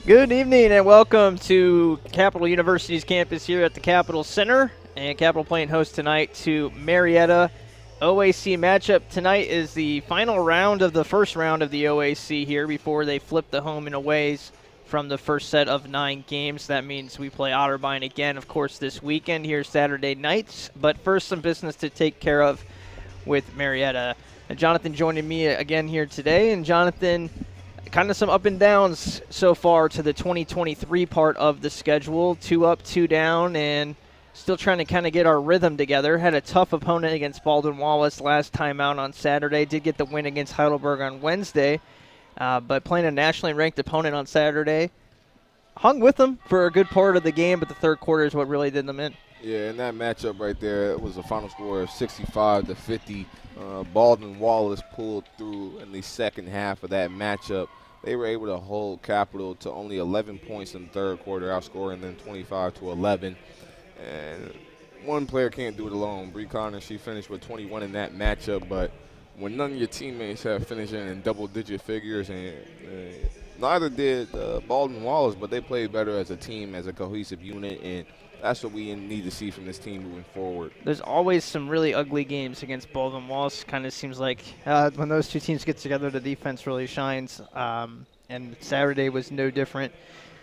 Good evening and welcome to Capital University's campus here at the Capital Center. And Capital playing host tonight to Marietta. OAC matchup tonight is the final round of the first round of the OAC here before they flip the home and aways from the first set of 9 games. That means we play Otterbein again, of course, this weekend here Saturday nights. But first, some business to take care of with Marietta. And Jonathan joining me again here today. And Jonathan, kind of some up and downs so far to the 2023 part of the schedule. 2 up, 2 down, and still trying to kind of get our rhythm together. Had a tough opponent against Baldwin Wallace last time out on Saturday. Did get the win against Heidelberg on Wednesday, but playing a nationally ranked opponent on Saturday. Hung with them for a good part of the game, but the third quarter is what really did them in. Yeah, and that matchup right there, it was a final score of 65-50. Baldwin Wallace pulled through in the second half of that matchup. They were able to hold Capital to only 11 points in the third quarter, outscoring them 25-11. And one player can't do it alone. Bree Connor, she finished with 21 in that matchup, but when none of your teammates have finishing in double-digit figures, and neither did Baldwin Wallace, but they played better as a team, as a cohesive unit, and that's what we need to see from this team moving forward. There's always some really ugly games against Baldwin Wallace. Kind of seems like when those two teams get together, the defense really shines. And Saturday was no different.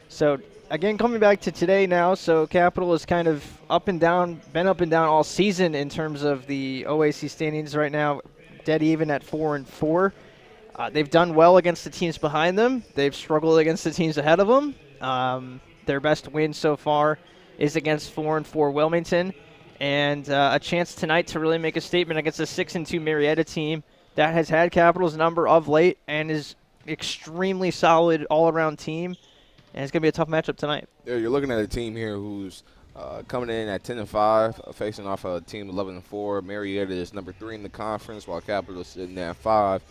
So, again, coming back to today now, so Capital is kind of up and down, been up and down all season in terms of the OAC standings right now, dead even at 4-4. They've done well against the teams behind them. They've struggled against the teams ahead of them. Their best win so far is against 4-4 Wilmington, and a chance tonight to really make a statement against a 6-2 Marietta team that has had Capital's number of late and is extremely solid all-around team, and it's going to be a tough matchup tonight. Yeah, you're looking at a team here who's coming in at 10-5, facing off a team 11-4. Marietta is number 3 in the conference, while Capital is sitting at 5,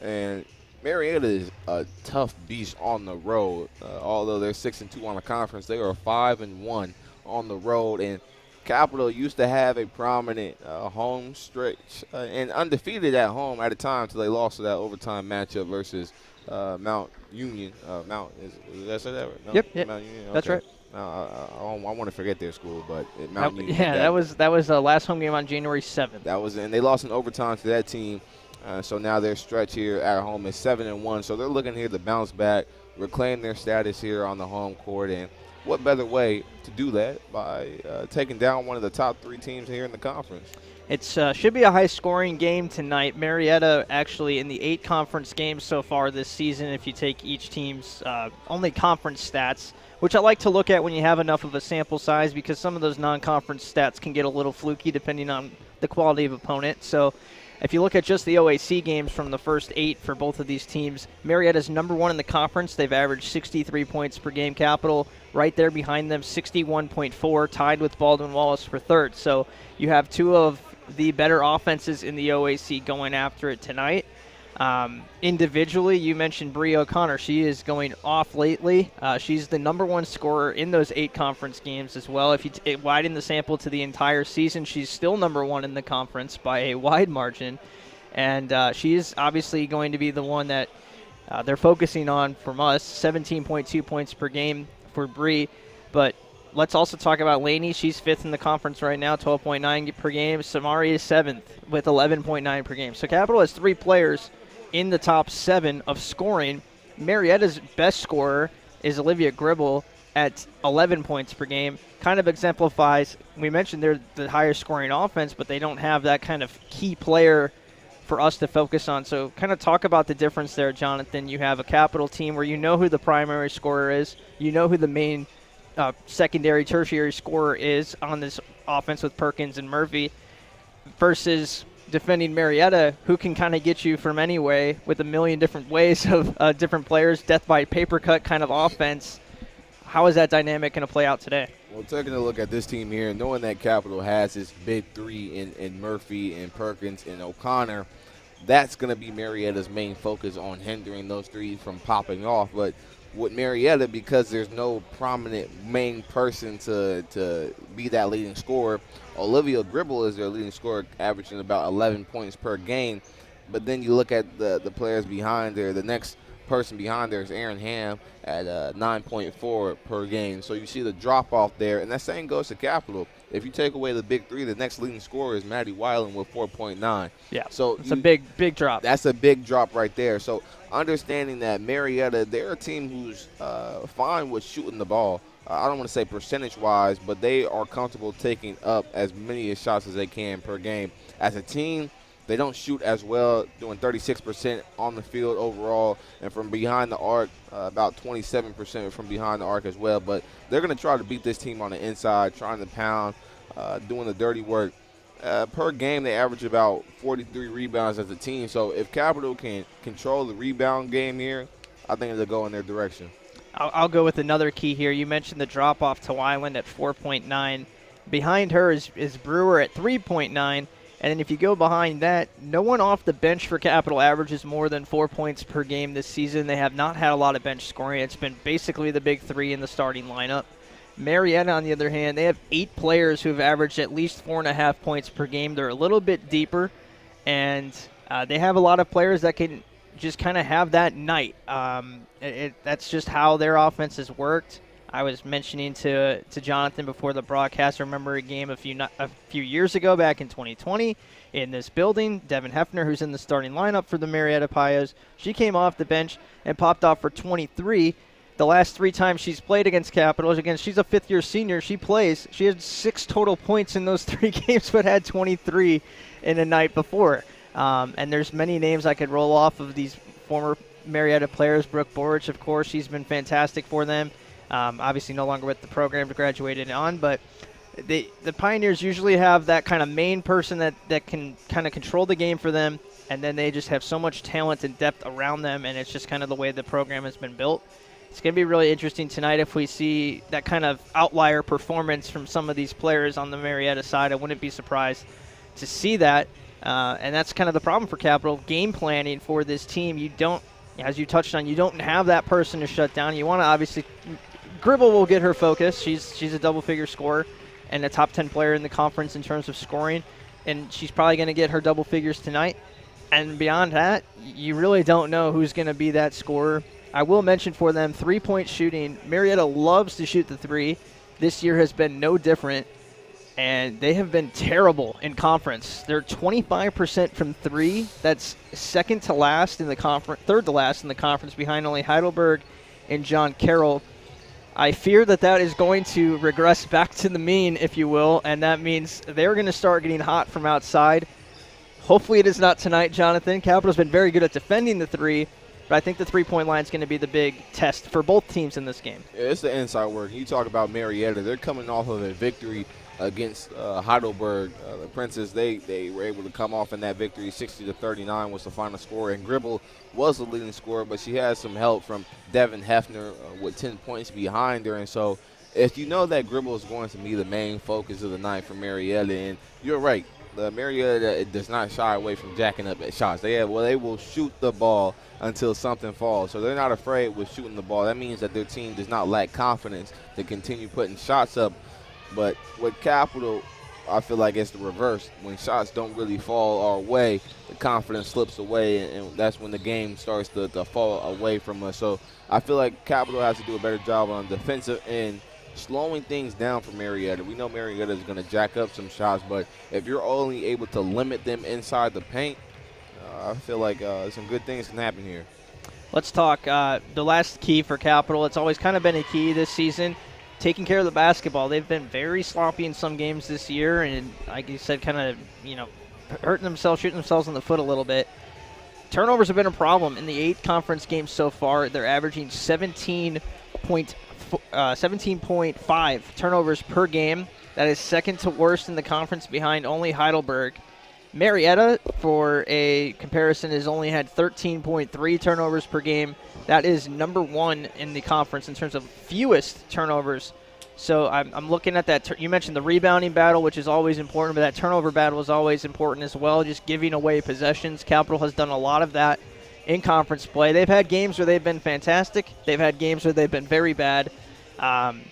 and Marietta is a tough beast on the road. Although they're 6-2 on the conference, they are 5-1 on the road, and Capital used to have a prominent home stretch and undefeated at home at a time until they lost to that overtime matchup versus Mount Union. Did I say that right? No? Yep. Mount Union? Okay. That's right. I want to forget their school, but Mount Union. Yeah, that was the last home game on January 7th. That was, and they lost in overtime to that team. So now their stretch here at home is 7-1. So they're looking here to bounce back, reclaim their status here on the home court, and what better way to do that by taking down one of the top 3 teams here in the conference? It should be a high-scoring game tonight. Marietta actually in the 8 conference games so far this season, if you take each team's only conference stats, which I like to look at when you have enough of a sample size because some of those non-conference stats can get a little fluky depending on the quality of opponent. So if you look at just the OAC games from the first 8 for both of these teams, Marietta's number 1 in the conference. They've averaged 63 points per game. Capital right there behind them, 61.4, tied with Baldwin Wallace for third. So you have 2 of the better offenses in the OAC going after it tonight. Individually, you mentioned Bree O'Connor. She is going off lately. She's the number 1 scorer in those 8 conference games as well. If you widen the sample to the entire season, she's still number 1 in the conference by a wide margin. And she is obviously going to be the one that they're focusing on from us, 17.2 points per game for Bree. But let's also talk about Laney. She's 5th in the conference right now, 12.9 per game. Samari is 7th with 11.9 per game. So Capital has 3 players in the top 7 of scoring. Marietta's best scorer is Olivia Gribble at 11 points per game. Kind of exemplifies, we mentioned they're the higher scoring offense, but they don't have that kind of key player for us to focus on. So kind of talk about the difference there, Jonathan. You have a Capital team where you know who the primary scorer is, you know who the main secondary, tertiary scorer is on this offense with Perkins and Murphy, versus defending Marietta, who can kind of get you from any way with a million different ways of different players, death by paper cut kind of offense. How is that dynamic going to play out today? Well, taking a look at this team here, knowing that Capital has its big 3 in Murphy and Perkins and O'Connor, that's going to be Marietta's main focus on hindering those 3 from popping off. But with Marietta, because there's no prominent main person to be that leading scorer, Olivia Gribble is their leading scorer, averaging about 11 points per game. But then you look at the players behind there. The next person behind there is Aaron Ham at 9.4 per game. So you see the drop-off there, and that same goes to Capital. If you take away the big three, the next leading scorer is Maddie Weiland with 4.9. Yeah, so it's a big drop. That's a big drop right there. So understanding that Marietta, they're a team who's fine with shooting the ball. I don't want to say percentage-wise, but they are comfortable taking up as many shots as they can per game. As a team, they don't shoot as well, doing 36% on the field overall, and from behind the arc, about 27% from behind the arc as well. But they're going to try to beat this team on the inside, trying to pound, doing the dirty work. Per game, they average about 43 rebounds as a team. So if Capital can control the rebound game here, I think they'll go in their direction. I'll go with another key here. You mentioned the drop-off to Weiland at 4.9. Behind her is Brewer at 3.9. And then if you go behind that, no one off the bench for Capital averages more than 4 points per game this season. They have not had a lot of bench scoring. It's been basically the big three in the starting lineup. Marietta, on the other hand, they have 8 players who have averaged at least 4.5 points per game. They're a little bit deeper, and they have a lot of players that can just kind of have that night. That's just how their offense has worked. I was mentioning to Jonathan before the broadcast, I remember a game a few years ago back in 2020 in this building. Devin Hefner, who's in the starting lineup for the Marietta Pios, she came off the bench and popped off for 23. The last 3 times she's played against Capitals, again, she's a fifth-year senior. She plays. She had 6 total points in those 3 games, but had 23 in a night before. And there's many names I could roll off of these former Marietta players. Brooke Borich, of course, she's been fantastic for them. Obviously no longer with the program, graduated on, but the Pioneers usually have that kind of main person that can kind of control the game for them, and then they just have so much talent and depth around them, and it's just kind of the way the program has been built. It's going to be really interesting tonight if we see that kind of outlier performance from some of these players on the Marietta side. I wouldn't be surprised to see that, and that's kind of the problem for Capital. Game planning for this team, you don't, as you touched on, you don't have that person to shut down. You want to obviously – Gribble will get her focus. She's a double-figure scorer and a top 10 player in the conference in terms of scoring, and she's probably going to get her double figures tonight. And beyond that, you really don't know who's going to be that scorer. I will mention for them, three-point shooting. Marietta loves to shoot the three. This year has been no different, and they have been terrible in conference. They're 25% from three. That's second to last in the conference, third to last in the conference, behind only Heidelberg and John Carroll. I fear that is going to regress back to the mean, if you will, and that means they're going to start getting hot from outside. Hopefully it is not tonight, Jonathan. Capital's been very good at defending the three, but I think the three-point line is going to be the big test for both teams in this game. Yeah, it's the inside work. You talk about Marietta. They're coming off of a victory against Heidelberg. The Princes, they were able to come off in that victory. 60-39 was the final score, and Gribble was the leading scorer, but she has some help from Devin Hefner with 10 points behind her. And so if you know that Gribble is going to be the main focus of the night for Marietta, and you're right, Marietta does not shy away from jacking up at shots. They will shoot the ball until something falls. So they're not afraid with shooting the ball. That means that their team does not lack confidence to continue putting shots up. But with Capital, I feel like it's the reverse. When shots don't really fall our way, the confidence slips away, and that's when the game starts to fall away from us. So I feel like Capital has to do a better job on the defensive end, slowing things down for Marietta. We know Marietta is going to jack up some shots, but if you're only able to limit them inside the paint, I feel like some good things can happen here. Let's talk the last key for Capital. It's always kind of been a key this season, taking care of the basketball. They've been very sloppy in some games this year, and like you said, kind of, hurting themselves, shooting themselves in the foot a little bit. Turnovers have been a problem in the 8 conference games so far. They're averaging 17.5 turnovers per game. That is second to worst in the conference, behind only Heidelberg. Marietta, for a comparison, has only had 13.3 turnovers per game. That is number 1 in the conference in terms of fewest turnovers. So I'm looking at that. You mentioned the rebounding battle, which is always important, but that turnover battle is always important as well, just giving away possessions. Capital has done a lot of that in conference play. They've had games where they've been fantastic. They've had games where they've been very bad. I'm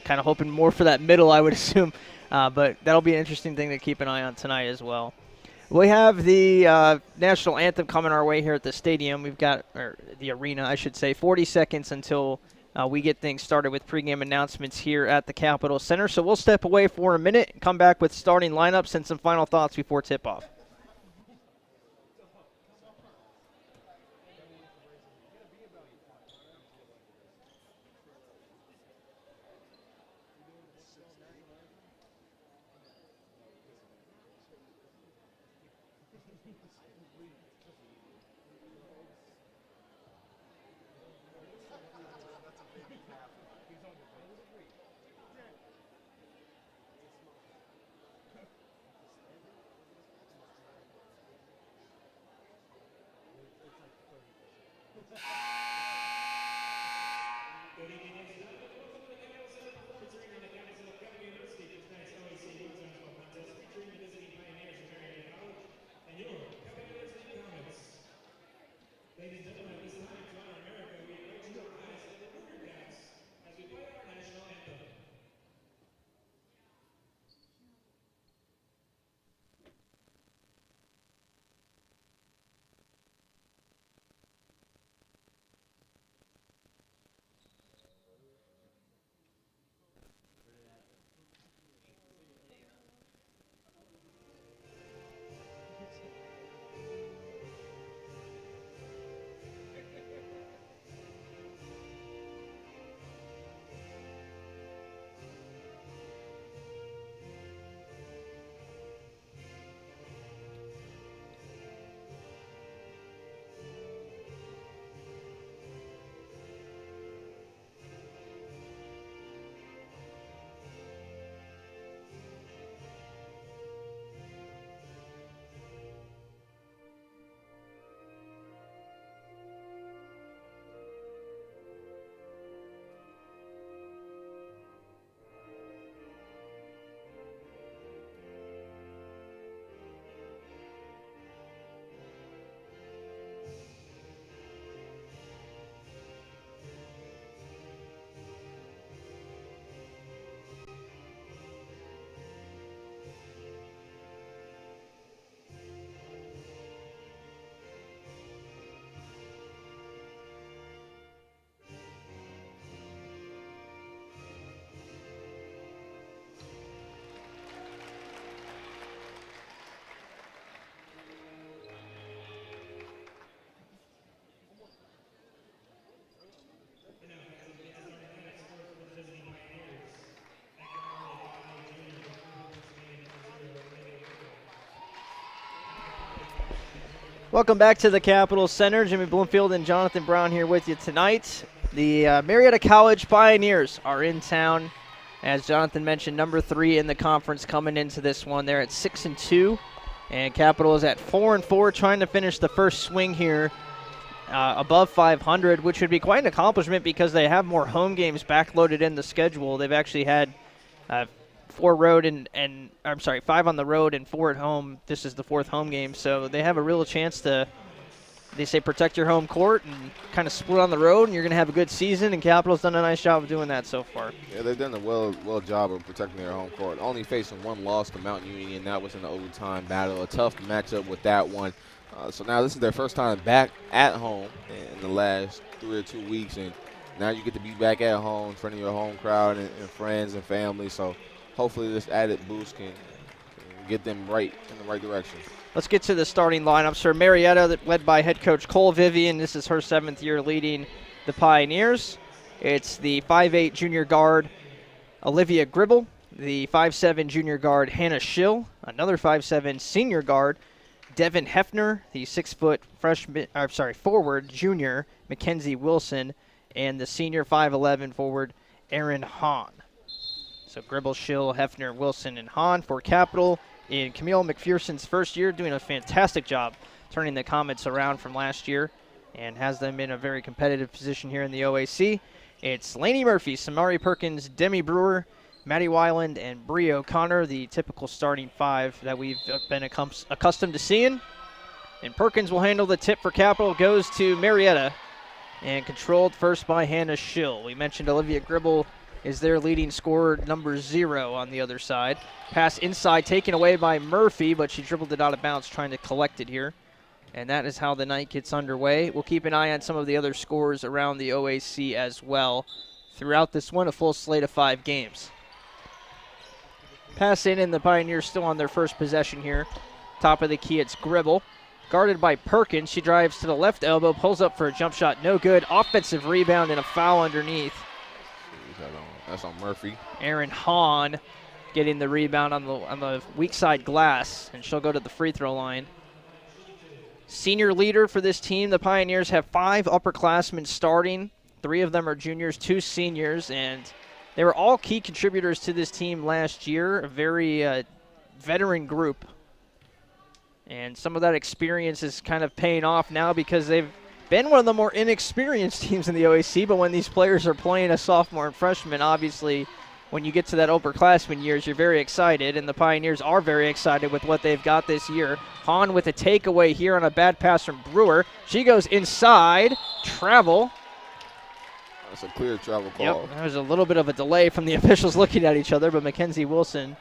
kind of hoping more for that middle, I would assume. But that'll be an interesting thing to keep an eye on tonight as well. We have the national anthem coming our way here at the stadium. We've got, or the arena, I should say, 40 seconds until we get things started with pregame announcements here at the Capitol Center. So we'll step away for a minute and come back with starting lineups and some final thoughts before tip-off. Welcome back to the Capitol Center. Jimmy Bloomfield and Jonathan Brown here with you tonight. The Marietta College Pioneers are in town. As Jonathan mentioned, number 3 in the conference coming into this one. They're at 6-2, and Capitol is at 4-4, trying to finish the first swing here above 500, which would be quite an accomplishment because they have more home games backloaded in the schedule. They've actually had 5 on the road and 4 at home. This is the 4th home game, so they have a real chance to, they say, protect your home court and kind of split on the road, and you're going to have a good season, and Capitol's done a nice job of doing that so far. Yeah, they've done a well job of protecting their home court. Only facing one loss to Mountain Union. That was in the overtime battle. A tough matchup with that one. So now this is their first time back at home in the last 3 or 2 weeks, and now you get to be back at home in front of your home crowd and friends and family. So hopefully this added boost can get them right in the right direction. Let's get to the starting lineups for Marietta, led by head coach Cole Vivian. This is her 7th year leading the Pioneers. It's the 5'8 junior guard Olivia Gribble, the 5'7 junior guard Hannah Schill, another 5'7 senior guard Devin Hefner, the 6-foot forward junior Mackenzie Wilson, and the senior 5'11 forward Aaron Hahn. So Gribble, Schill, Hefner, Wilson, and Hahn for Capitol in Camille McPherson's first year, doing a fantastic job turning the Comets around from last year and has them in a very competitive position here in the OAC. It's Lainey Murphy, Samari Perkins, Demi Brewer, Maddie Weiland, and Bree O'Connor, the typical starting 5 that we've been accustomed to seeing. And Perkins will handle the tip for Capitol, goes to Marietta, and controlled first by Hannah Schill. We mentioned Olivia Gribble is their leading scorer, number 0 on the other side. Pass inside, taken away by Murphy, but she dribbled it out of bounds trying to collect it here. And that is how the night gets underway. We'll keep an eye on some of the other scores around the OAC as well. Throughout this one, a full slate of 5 games. Pass in, and the Pioneers still on their first possession here. Top of the key, it's Gribble. Guarded by Perkins. She drives to the left elbow, pulls up for a jump shot. No good. Offensive rebound and a foul underneath. That's on Murphy. Aaron Hahn getting the rebound on the weak side glass, and she'll go to the free throw line. Senior leader for this team. The Pioneers have 5 upperclassmen starting. 3 of them are juniors, 2 seniors, and they were all key contributors to this team last year. A very veteran group. And some of that experience is kind of paying off now because they've been one of the more inexperienced teams in the OAC, but when these players are playing a sophomore and freshman, obviously when you get to that upperclassman years, you're very excited, and the Pioneers are very excited with what they've got this year. Hahn with a takeaway here on a bad pass from Brewer. She goes inside, travel. That's a clear travel call. Yep, there was a little bit of a delay from the officials looking at each other, but Mackenzie Wilson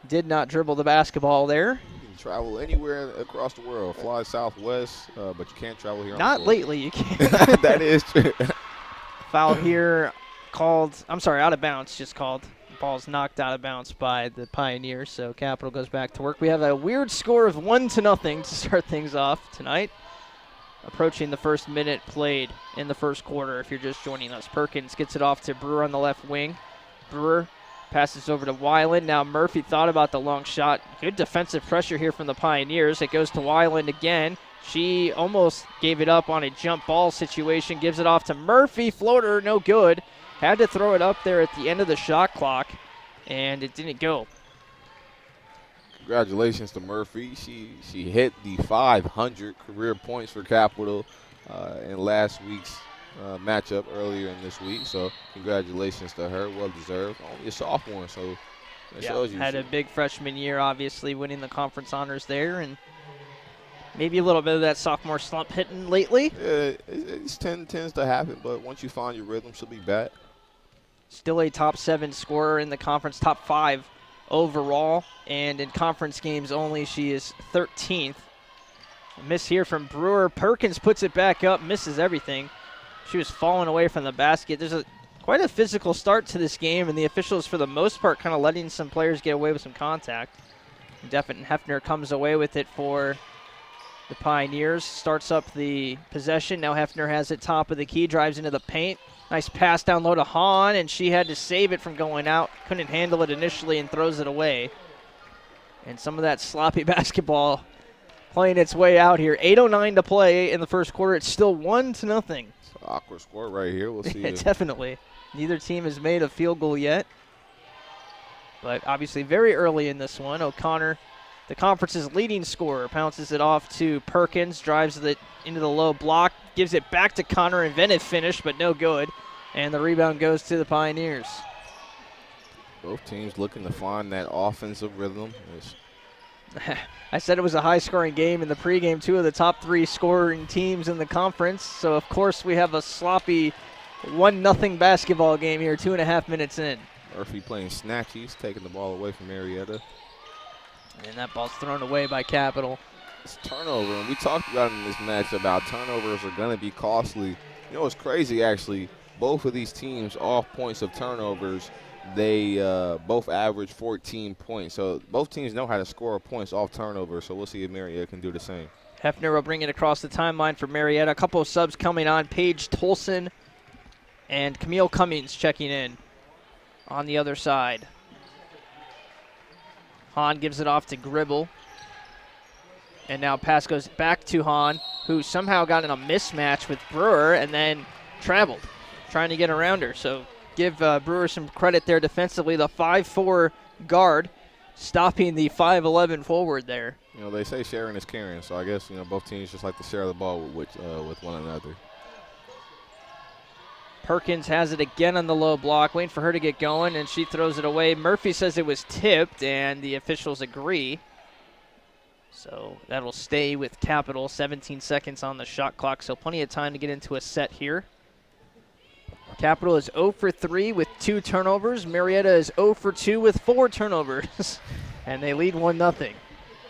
did not dribble the basketball there. Travel anywhere across the world. Fly southwest, but you can't travel here. Not lately, you can't. That is true. Foul here called, I'm sorry, out of bounds, just called. Ball's knocked out of bounds by the Pioneers, so Capital goes back to work. We have a weird score of 1-0 to start things off tonight. Approaching the first minute played in the first quarter if you're just joining us. Perkins gets it off to Brewer on the left wing. Brewer passes over to Weiland. Now Murphy thought about the long shot. Good defensive pressure here from the Pioneers. It goes to Weiland again. She almost gave it up on a jump ball situation. Gives it off to Murphy. Floater, no good. Had to throw it up there at the end of the shot clock, and it didn't go. Congratulations to Murphy. She hit the 500 career points for Capital in last week's matchup earlier in this week, so congratulations to her. Well deserved. Only a sophomore, so that shows you. Had a big freshman year, obviously winning the conference honors there, and maybe a little bit of that sophomore slump hitting lately. Yeah, it tends to happen, but once you find your rhythm, she'll be back. Still a top 7 scorer in the conference, top 5 overall, and in conference games only, she is 13th. A miss here from Brewer. Perkins puts it back up, misses everything. She was falling away from the basket. There's quite a physical start to this game, and the officials, for the most part, kind of letting some players get away with some contact. Defin Hefner comes away with it for the Pioneers. Starts up the possession. Now Hefner has it top of the key, drives into the paint. Nice pass down low to Hahn, and she had to save it from going out. Couldn't handle it initially and throws it away. And some of that sloppy basketball playing its way out here. 8:09 to play in the first quarter. It's still 1-0. Awkward score right here. We'll see. Definitely. Neither team has made a field goal yet. But obviously very early in this one. O'Connor, the conference's leading scorer, pounces it off to Perkins, drives it into the low block, gives it back to Connor. Inventive finish, but no good. And the rebound goes to the Pioneers. Both teams looking to find that offensive rhythm. I said it was a high-scoring game in the pregame. 2 of the top 3 scoring teams in the conference. So, of course, we have a sloppy 1-0 basketball game here, 2.5 minutes in. Murphy playing snatchies, taking the ball away from Marietta. And that ball's thrown away by Capital. It's turnover, and we talked about in this match about turnovers are going to be costly. You know what's crazy, actually? Both of these teams, off points of turnovers, they both average 14 points. So both teams know how to score points off turnover, so we'll see if Marietta can do the same. Hefner will bring it across the timeline for Marietta. A couple of subs coming on. Paige Tolson and Camille Cummings checking in on the other side. Hahn gives it off to Gribble. And now pass goes back to Hahn, who somehow got in a mismatch with Brewer and then traveled, trying to get around her. So give Brewer some credit there defensively. The 5'4" guard stopping the 5'11" forward there. You know, they say sharing is caring, so I guess, you know, both teams just like to share the ball with one another. Perkins has it again on the low block, waiting for her to get going, and she throws it away. Murphy says it was tipped, and the officials agree. So that'll stay with Capital. 17 seconds on the shot clock, so plenty of time to get into a set here. Capital is 0 for 3 with 2 turnovers. Marietta is 0 for 2 with 4 turnovers. And they lead 1-0.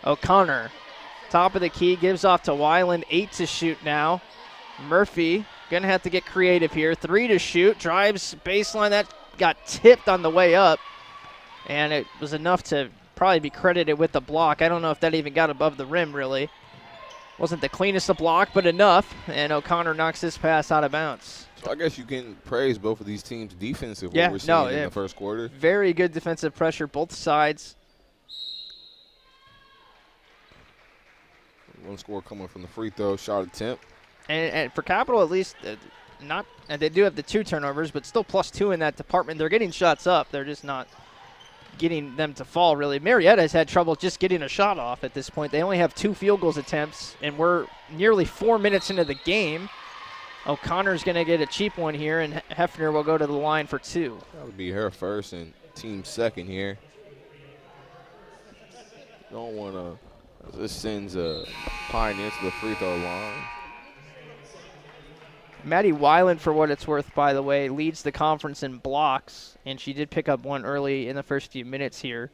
O'Connor, top of the key, gives off to Weiland. 8 to shoot now. Murphy going to have to get creative here. 3 to shoot. Drives baseline. That got tipped on the way up. And it was enough to probably be credited with the block. I don't know if that even got above the rim, really. Wasn't the cleanest of block, but enough. And O'Connor knocks this pass out of bounds. So I guess you can praise both of these teams' defensively. Yeah, We're seeing in the first quarter. Very good defensive pressure, both sides. One score coming from the free throw shot attempt. And for Capital, at least, they do have the 2 turnovers, but still +2 in that department. They're getting shots up. They're just not getting them to fall, really. Marietta has had trouble just getting a shot off at this point. They only have 2 field goals attempts, and we're nearly 4 minutes into the game. O'Connor's going to get a cheap one here, and Hefner will go to the line for 2. That would be her first and team second here. Don't want to. This sends a Pioneer to the free throw line. Maddie Weiland, for what it's worth, by the way, leads the conference in blocks, and she did pick up one early in the first few minutes here,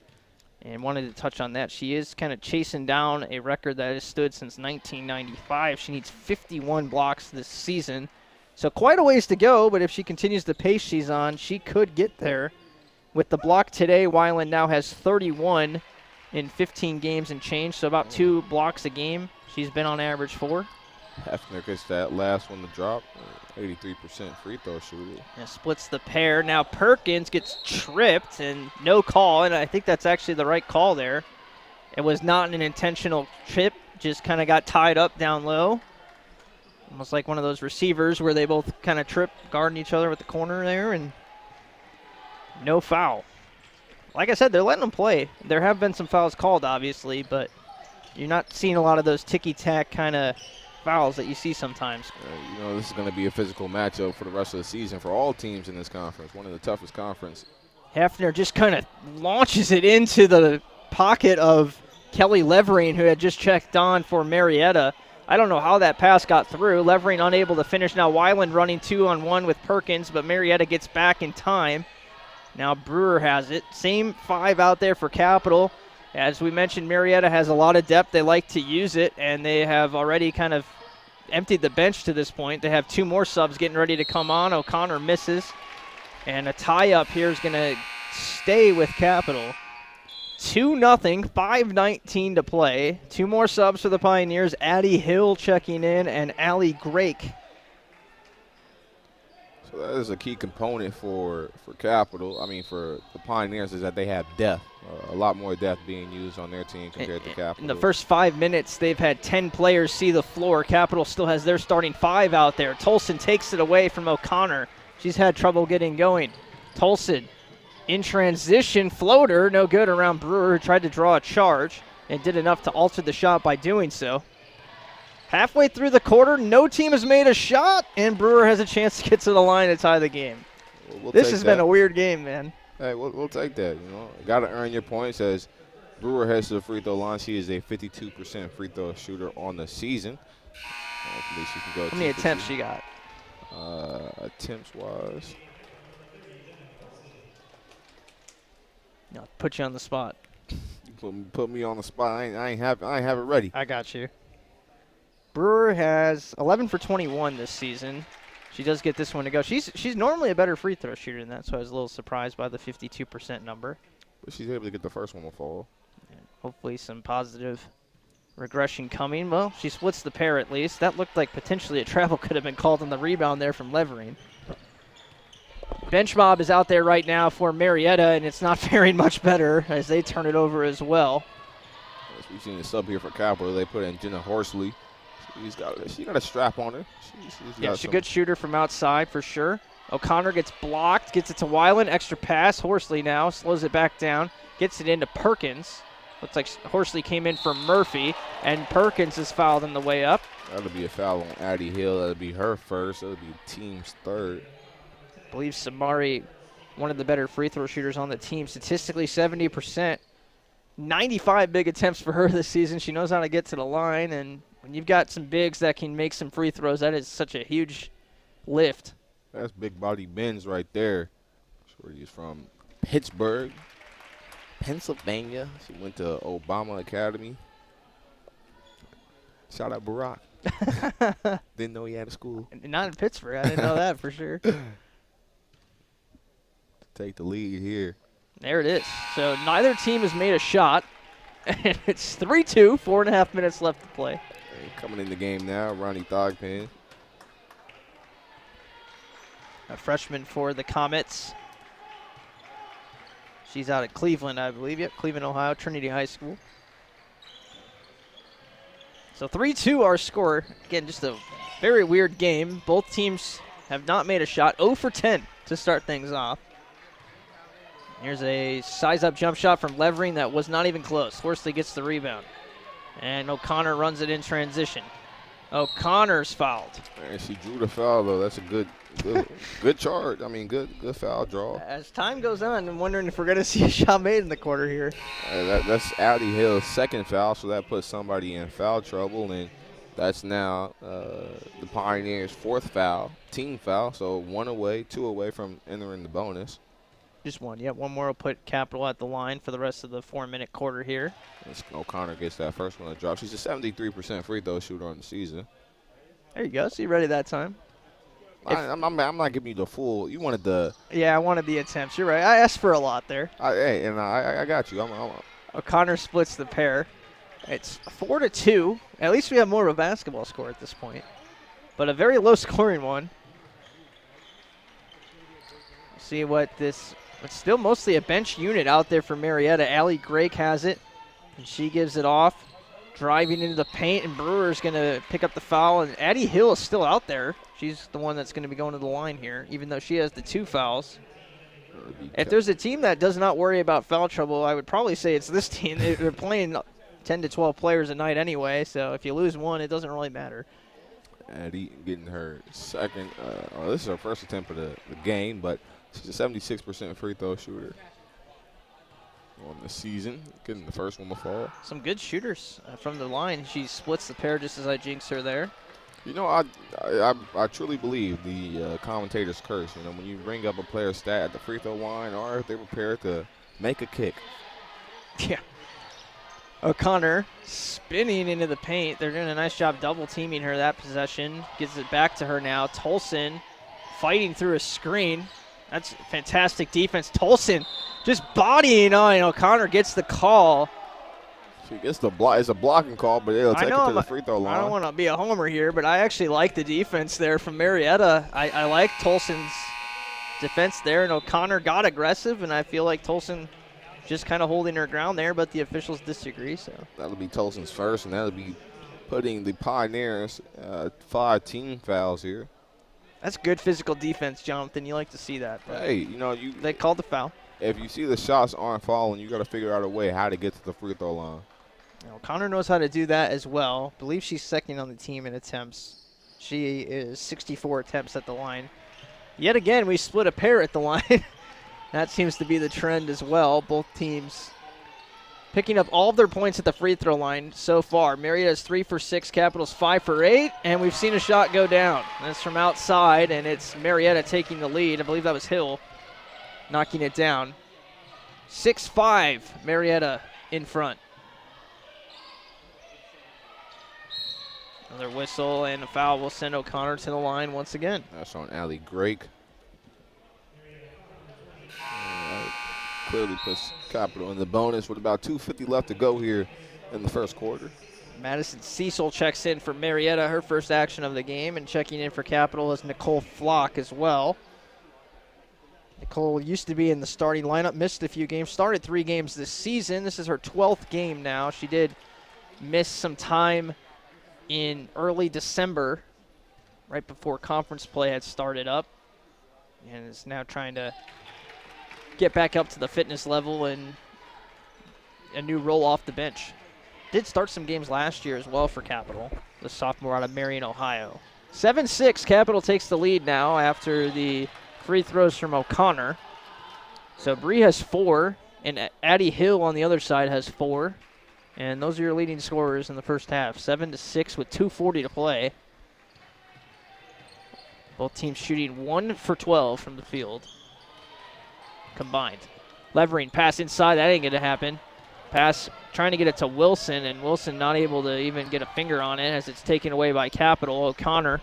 and wanted to touch on that. She is kind of chasing down a record that has stood since 1995. She needs 51 blocks this season, so quite a ways to go, but if she continues the pace she's on, she could get there. With the block today, Weiland now has 31 in 15 games and change, so about 2 blocks a game. She's been on average 4. Hefner gets that last one to drop. 83% free throw shooter. Yeah, splits the pair. Now Perkins gets tripped and no call, and I think that's actually the right call there. It was not an intentional trip, just kind of got tied up down low. Almost like one of those receivers where they both kind of trip, guarding each other with the corner there, and no foul. Like I said, they're letting them play. There have been some fouls called, obviously, but you're not seeing a lot of those ticky-tack kind of fouls that you see sometimes. This is going to be a physical matchup for the rest of the season for all teams in this conference, one of the toughest conferences. Hefner just kind of launches it into the pocket of Kelly Levering, who had just checked on for Marietta. I don't know how that pass got through. Levering unable to finish. Now Weiland running 2-on-1 with Perkins, but Marietta gets back in time. Now Brewer has it. Same 5 out there for Capital. As we mentioned, Marietta has a lot of depth. They like to use it, and they have already kind of emptied the bench to this point. They have 2 more subs getting ready to come on. O'Connor misses, and a tie-up here is going to stay with Capital. 2-0, 5:19 to play. 2 more subs for the Pioneers. Addie Hill checking in, and Allie Grake. So that is a key component for Capital. For the Pioneers, is that they have depth. A lot more depth being used on their team compared to Capital. In the first 5 minutes, they've had 10 players see the floor. Capital still has their starting 5 out there. Tolson takes it away from O'Connor. She's had trouble getting going. Tolson in transition, floater, no good around Brewer, who tried to draw a charge and did enough to alter the shot by doing so. Halfway through the quarter, no team has made a shot, and Brewer has a chance to get to the line to tie the game. This has been a weird game, man. Hey, we'll take that. Got to earn your points. As Brewer heads to the free throw line, she is a 52% free throw shooter on the season. Hopefully she can go. How many attempts she got? Attempts-wise. No, put you on the spot. You put me on the spot. I ain't have it ready. I got you. Brewer has 11 for 21 this season. She does get this one to go. She's normally a better free throw shooter than that, so I was a little surprised by the 52% number. But she's able to get the first one to fall. And hopefully some positive regression coming. Well, she splits the pair at least. That looked like potentially a travel could have been called on the rebound there from Levering. Bench mob is out there right now for Marietta, and it's not faring much better as they turn it over as well. As we've seen a sub here for Capital, they put in Jenna Horsley. She got a strap on her. She's a good shooter from outside for sure. O'Connor gets blocked, gets it to Weiland. Extra pass. Horsley now slows it back down, gets it into Perkins. Looks like Horsley came in for Murphy, and Perkins is fouled on the way up. That'll be a foul on Addie Hill. That'll be her first. That'll be team's third. I believe Samari, one of the better free throw shooters on the team, statistically 70%. 95 big attempts for her this season. She knows how to get to the line, and when you've got some bigs that can make some free throws, that is such a huge lift. That's big body Benz right there. Shorty is from Pittsburgh, Pennsylvania. She went to Obama Academy. Shout out Barack. Didn't know he had a school. Not in Pittsburgh. I didn't know that for sure. Take the lead here. There it is. So neither team has made a shot. And it's 3-2, 4.5 minutes left to play. And coming in the game now, Ronnie Thogpen. A freshman for the Comets. She's out at Cleveland, I believe. Yep, Cleveland, Ohio, Trinity High School. So 3-2 our score. Again, just a very weird game. Both teams have not made a shot. 0 for 10 to start things off. Here's a size-up jump shot from Levering that was not even close. Horsley gets the rebound. And O'Connor runs it in transition. O'Connor's fouled. And she drew the foul, though. That's a good charge. I mean, good foul draw. As time goes on, I'm wondering if we're going to see a shot made in the quarter here. That's Addie Hill's second foul, so that puts somebody in foul trouble, and that's now the Pioneers' fourth foul, team foul, so 1 away, 2 away from entering the bonus. Just one. Yep, one more will put Capital at the line for the rest of the 4-minute quarter here. O'Connor gets that first one to drop. She's a 73% free throw shooter on the season. There you go. So you ready that time? I'm not giving you the full. You wanted the. Yeah, I wanted the attempts. You're right. I asked for a lot there. I got you. O'Connor splits the pair. It's 4-2. At least we have more of a basketball score at this point. But a very low-scoring one. See what this. It's still mostly a bench unit out there for Marietta. Allie Grake has it, and she gives it off. Driving into the paint, and Brewer's going to pick up the foul. And Addie Hill is still out there. She's the one that's going to be going to the line here, even though she has the 2 fouls. If there's a team that does not worry about foul trouble, I would probably say it's this team. They're playing 10 to 12 players a night anyway, so if you lose one, it doesn't really matter. Addie getting her second. This is her first attempt of the game, but she's a 76% free throw shooter on the season, getting the first one to fall. Some good shooters from the line. She splits the pair just as I jinx her there. You know, I truly believe the commentator's curse. You know, when you bring up a player's stat at the free throw line, or if they're prepared to make a kick. Yeah. O'Connor spinning into the paint. They're doing a nice job double teaming her that possession. Gets it back to her now. Tolson fighting through a screen. That's fantastic defense. Tolson just bodying on. O'Connor gets the call. She gets the block. It's a blocking call, but it'll take it to the free throw line. I don't want to be a homer here, but I actually like the defense there from Marietta. I like Tolson's defense there, and O'Connor got aggressive, and I feel like Tolson just kind of holding her ground there, but the officials disagree. So that'll be Tolson's first, and that'll be putting the Pioneers 5 team fouls here. That's good physical defense, Jonathan. You like to see that. Hey, you know they called the foul. If you see the shots aren't falling, you got to figure out a way how to get to the free throw line. O'Connor knows how to do that as well. I believe she's second on the team in attempts. She is 64 attempts at the line. Yet again, we split a pair at the line. That seems to be the trend as well. Both teams picking up all of their points at the free throw line so far. Marietta's 3 for 6, Capital's 5 for 8, and we've seen a shot go down. That's from outside, and it's Marietta taking the lead. I believe that was Hill knocking it down. 6-5, Marietta in front. Another whistle and a foul will send O'Connor to the line once again. That's on Allie Grake. Clearly puts Capital in the bonus with about 2:50 left to go here in the first quarter. Madison Cecil checks in for Marietta, her first action of the game, and checking in for Capital is Nicole Flock as well. Nicole used to be in the starting lineup, missed a few games, started 3 games this season. This is her 12th game now. She did miss some time in early December, right before conference play had started up, and is now trying to get back up to the fitness level and a new role off the bench. Did start some games last year as well for Capital, the sophomore out of Marion, Ohio. 7-6, Capital takes the lead now after the free throws from O'Connor. So Bree has 4, and Addie Hill on the other side has 4. And those are your leading scorers in the first half. 7-6 with 2:40 to play. Both teams shooting 1 for 12 from the field combined. Levering, pass inside. That ain't going to happen. Pass trying to get it to Wilson, and Wilson not able to even get a finger on it as it's taken away by Capital. O'Connor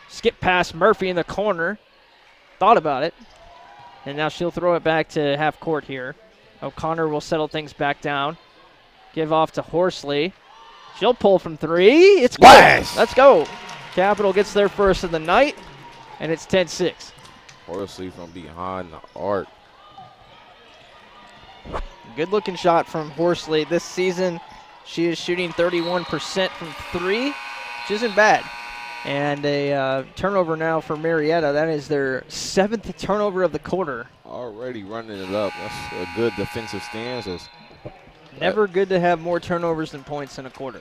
skip past Murphy in the corner. Thought about it. And now she'll throw it back to half court here. O'Connor will settle things back down. Give off to Horsley. She'll pull from 3. It's good. Let's go. Capital gets their first of the night, and it's 10-6. Horsley from behind the arc. Good looking shot from Horsley this season. She is shooting 31% from 3, which isn't bad. And a turnover now for Marietta. That is their 7th turnover of the quarter. Already running it up. That's a good defensive stance. Never good to have more turnovers than points in a quarter.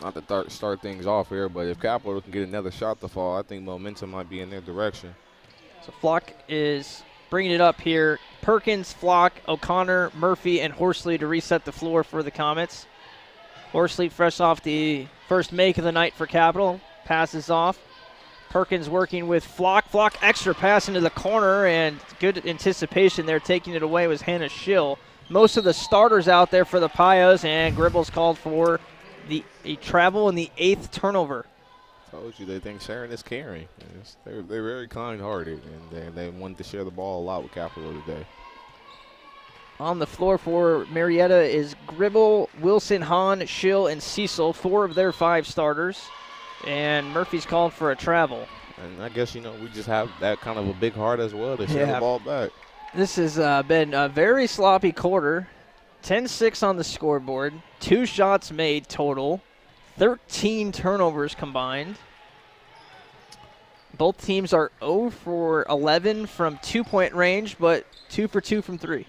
Not to start things off here, but if Capital can get another shot to fall, I think momentum might be in their direction. So Flock is bringing it up here. Perkins, Flock, O'Connor, Murphy, and Horsley to reset the floor for the Comets. Horsley fresh off the first make of the night for Capital. Passes off. Perkins working with Flock. Flock extra pass into the corner, and good anticipation there. Taking it away was Hannah Schill. Most of the starters out there for the Pios, and Gribble's called for a travel in the 8th turnover. Told you they think sharing is caring. They're very kind-hearted, and they wanted to share the ball a lot with Capital today. On the floor for Marietta is Gribble, Wilson, Hahn, Schill, and Cecil, 4 of their 5 starters. And Murphy's called for a travel. And I guess, we just have that kind of a big heart as well to share the ball back. This has been a very sloppy quarter. 10-6 on the scoreboard. 2 shots made total. 13 turnovers combined. Both teams are 0 for 11 from 2-point range, but 2 for 2 from 3.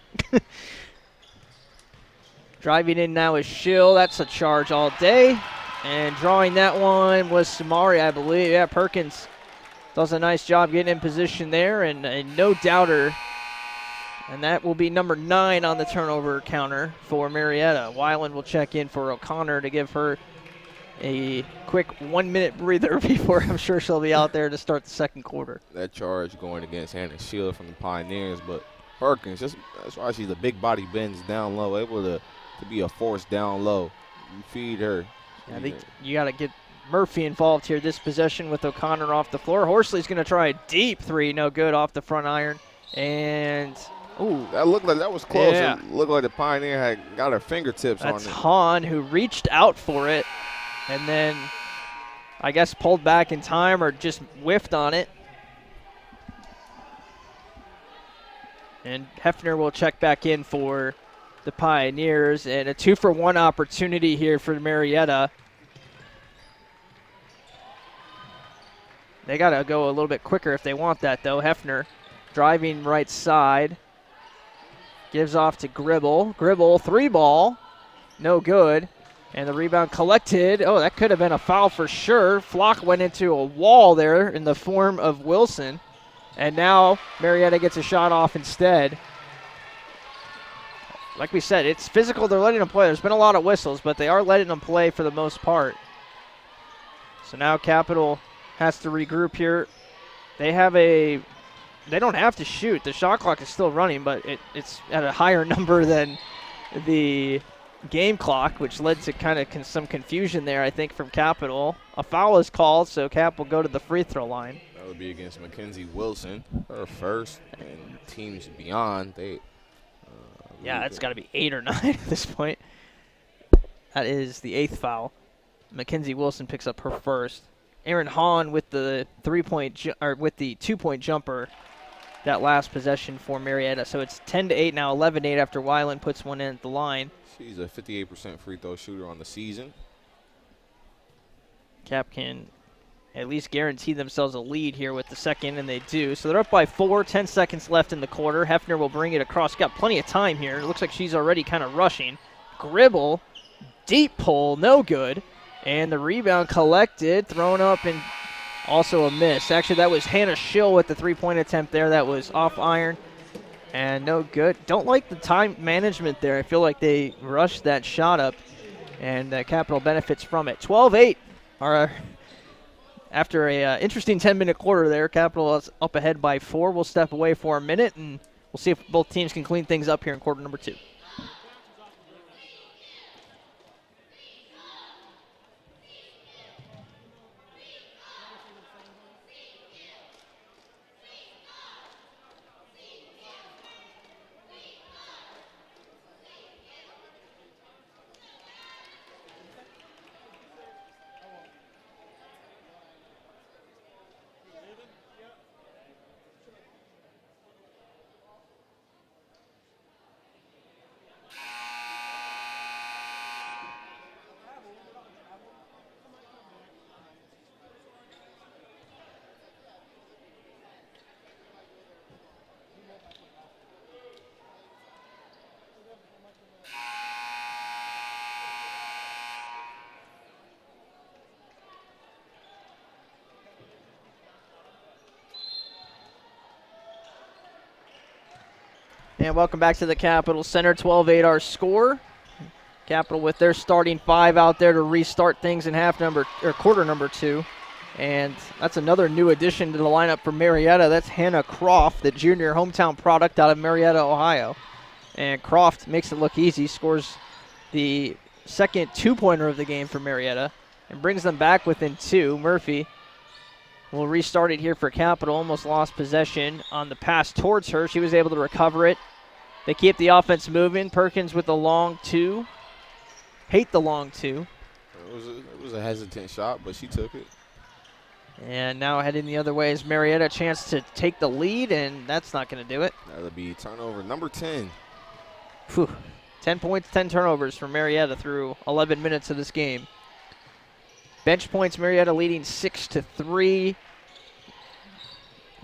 Driving in now is Schill. That's a charge all day. And drawing that one was Samari, I believe. Yeah, Perkins does a nice job getting in position there, and no doubter. And that will be number 9 on the turnover counter for Marietta. Weiland will check in for O'Connor to give her a quick 1-minute breather before I'm sure she'll be out there to start the second quarter. That charge going against Hannah Schill from the Pioneers, but Perkins, that's why she's a big body, bends down low, able to be a force down low. You feed her. I think you got to get Murphy involved here this possession with O'Connor off the floor. Horsley's going to try a deep 3, no good off the front iron. And, ooh. That looked like that was close. Yeah. It looked like the Pioneer had got her fingertips on it. That's Hahn who reached out for it and then I guess pulled back in time or just whiffed on it. And Hefner will check back in for the Pioneers, and a 2-for-1 opportunity here for Marietta. They got to go a little bit quicker if they want that, though. Hefner driving right side. Gives off to Gribble. Gribble, 3-ball. No good. And the rebound collected. Oh, that could have been a foul for sure. Flock went into a wall there in the form of Wilson. And now Marietta gets a shot off instead. Like we said, it's physical. They're letting them play. There's been a lot of whistles, but they are letting them play for the most part. So now Capital has to regroup here. They don't have to shoot. The shot clock is still running, but it's at a higher number than the game clock, which led to kind of some confusion there, I think, from Capital. A foul is called, so Cap will go to the free throw line. That would be against Mackenzie Wilson, her first, and teams beyond, yeah, that's got to be 8 or 9 at this point. That is the 8th foul. Mackenzie Wilson picks up her first. Aaron Hahn with the 2-point jumper that last possession for Marietta. So it's 10-8 now, 11-8 after Weiland puts one in at the line. She's a 58% free throw shooter on the season. Cap can at least guarantee themselves a lead here with the second, and they do. So they're up by 4, 10 seconds left in the quarter. Hefner will bring it across. Got plenty of time here. It looks like she's already kind of rushing. Gribble, deep pull, no good. And the rebound collected, thrown up, and also a miss. Actually, that was Hannah Schill with the 3-point attempt there. That was off iron and no good. Don't like the time management there. I feel like they rushed that shot up, and Capital benefits from it. 12-8. After a interesting 10-minute quarter there, Capital is up ahead by 4. We'll step away for a minute, and we'll see if both teams can clean things up here in quarter number 2. And welcome back to the Capital Center. 12-8 our score. Capital with their starting 5 out there to restart things in quarter number 2. And that's another new addition to the lineup for Marietta. That's Hannah Croft, the junior hometown product out of Marietta, Ohio. And Croft makes it look easy, scores the second 2-pointer of the game for Marietta and brings them back within 2. Murphy will restart it here for Capital. Almost lost possession on the pass towards her. She was able to recover it. They keep the offense moving. Perkins with the long 2. Hate the long 2. It was a hesitant shot, but she took it. And now heading the other way is Marietta. A chance to take the lead, and that's not going to do it. That'll be turnover number 10. Whew. 10 points, 10 turnovers for Marietta through 11 minutes of this game. Bench points, Marietta leading 6-3.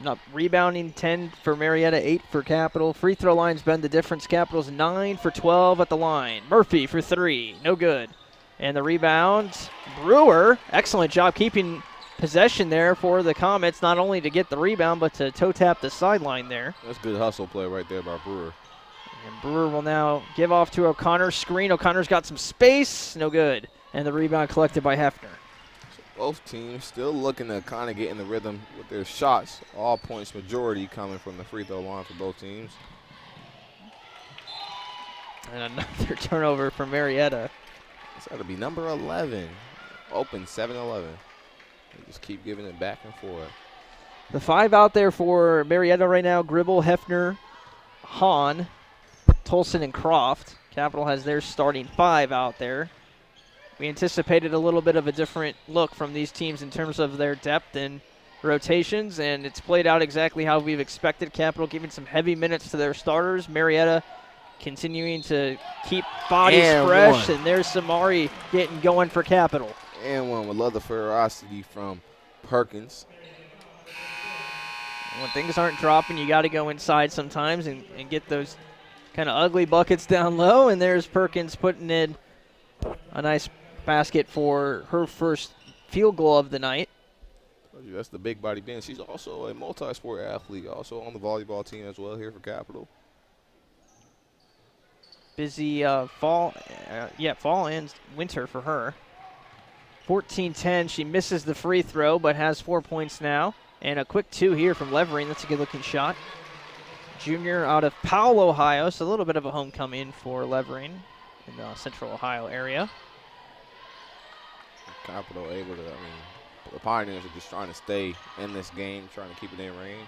Not rebounding, 10 for Marietta, 8 for Capital. Free throw line's been the difference. Capital's 9 for 12 at the line. Murphy for 3, no good. And the rebound, Brewer, excellent job keeping possession there for the Comets, not only to get the rebound, but to toe tap the sideline there. That's good hustle play right there by Brewer. And Brewer will now give off to O'Connor. Screen, O'Connor's got some space, no good. And the rebound collected by Hefner. Both teams still looking to kind of get in the rhythm with their shots. All points majority coming from the free throw line for both teams. And another turnover for Marietta. It's got to be number 11. Open 7-11. They just keep giving it back and forth. The 5 out there for Marietta right now, Gribble, Hefner, Hahn, Tolson, and Croft. Capital has their starting 5 out there. We anticipated a little bit of a different look from these teams in terms of their depth and rotations, and it's played out exactly how we've expected. Capital giving some heavy minutes to their starters. Marietta continuing to keep bodies fresh, and there's Samari getting going for Capital. And one with love the ferocity from Perkins. When things aren't dropping, you got to go inside sometimes and get those kind of ugly buckets down low, and there's Perkins putting in a nice basket for her first field goal of the night. That's the big body Ben. She's also a multi-sport athlete, also on the volleyball team as well here for Capital. Busy fall and winter for her. 14-10, she misses the free throw but has 4 points now. And a quick 2 here from Levering. That's a good-looking shot. Junior out of Powell, Ohio, so a little bit of a homecoming for Levering in the Central Ohio area. Capital able to, the Pioneers are just trying to stay in this game, trying to keep it in range.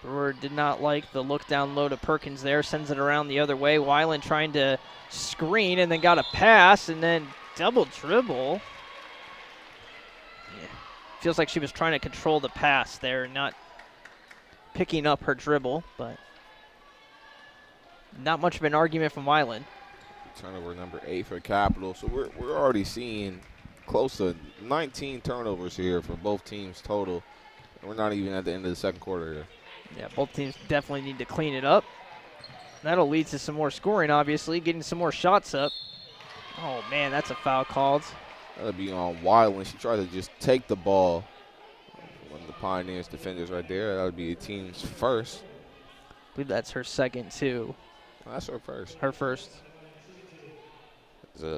Brewer did not like the look down low to Perkins there, sends it around the other way. Weiland trying to screen and then got a pass and then double dribble. Yeah. Feels like she was trying to control the pass there, not picking up her dribble, but not much of an argument from Weiland. Turnover number 8 for Capital. So we're already seeing close to 19 turnovers here for both teams total. And we're not even at the end of the second quarter here. Yeah, both teams definitely need to clean it up. That'll lead to some more scoring, obviously, getting some more shots up. Oh, man, that's a foul called. That'll be on Weiland. She tried to just take the ball. One of the Pioneers defenders right there. That would be the team's first. I believe that's her second, too. Oh, that's her first. Her first.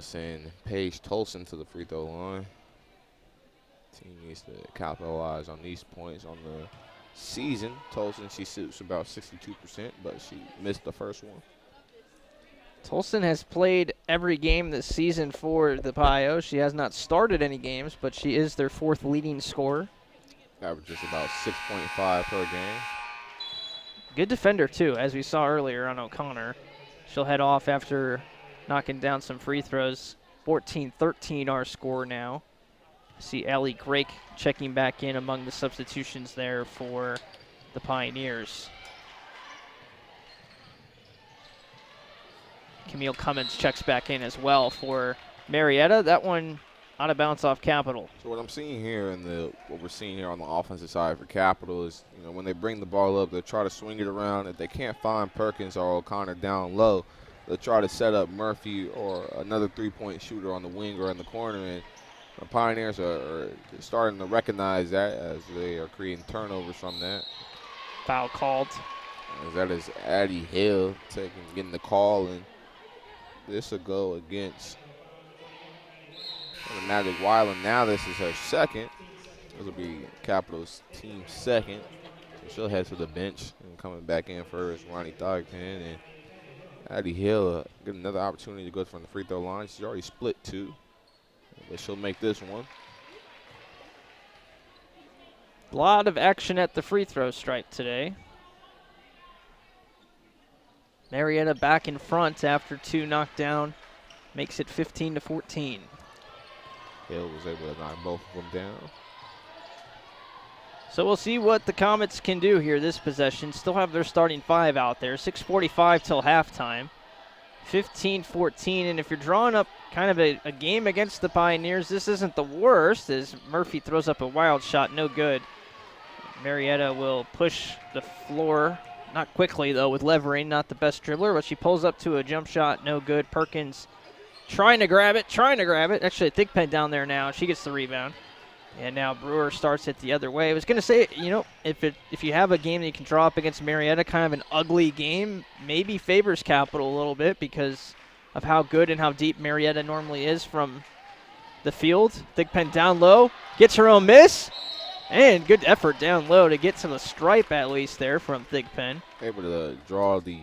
Send Paige Tolson to the free throw line. Team needs to capitalize on these points on the season. Tolson, she shoots about 62%, but she missed the first one. Tolson has played every game this season for the Pio. She has not started any games, but she is their 4th leading scorer. Averages about 6.5 per game. Good defender, too, as we saw earlier on O'Connor. She'll head off after knocking down some free throws. 14-13 our score now. See Allie Grake checking back in among the substitutions there for the Pioneers. Camille Cummins checks back in as well for Marietta. That one out of bounds off Capital. So what I'm seeing here what we're seeing here on the offensive side for Capital is, when they bring the ball up, they try to swing it around. If they can't find Perkins or O'Connor down low, they'll try to set up Murphy or another three-point shooter on the wing or in the corner. And the Pioneers are starting to recognize that as they are creating turnovers from that. Foul called. As that is Addie Hill getting the call, and this will go against Magic Weiland. Now this is her second. This will be Capital's team second. So she'll head to the bench, and coming back in for her is Ronnie Thogpen. And Addie Hill get another opportunity to go from the free throw line. She's already split 2, but she'll make this one. A lot of action at the free throw stripe today. Marietta back in front after 2 knocked down. Makes it 15-14. Hill was able to knock both of them down. So we'll see what the Comets can do here this possession. Still have their starting 5 out there. 6:45 till halftime. 15-14, and if you're drawing up kind of a game against the Pioneers, this isn't the worst, as Murphy throws up a wild shot, no good. Marietta will push the floor. Not quickly, though, with Levering, not the best dribbler, but she pulls up to a jump shot, no good. Perkins trying to grab it. Actually, a Thigpen down there now. She gets the rebound. And now Brewer starts it the other way. I was going to say, if you have a game that you can draw up against Marietta, kind of an ugly game, maybe favors Capital a little bit because of how good and how deep Marietta normally is from the field. Thigpen down low, gets her own miss. And good effort down low to get to the stripe at least there from Thigpen. Able to draw the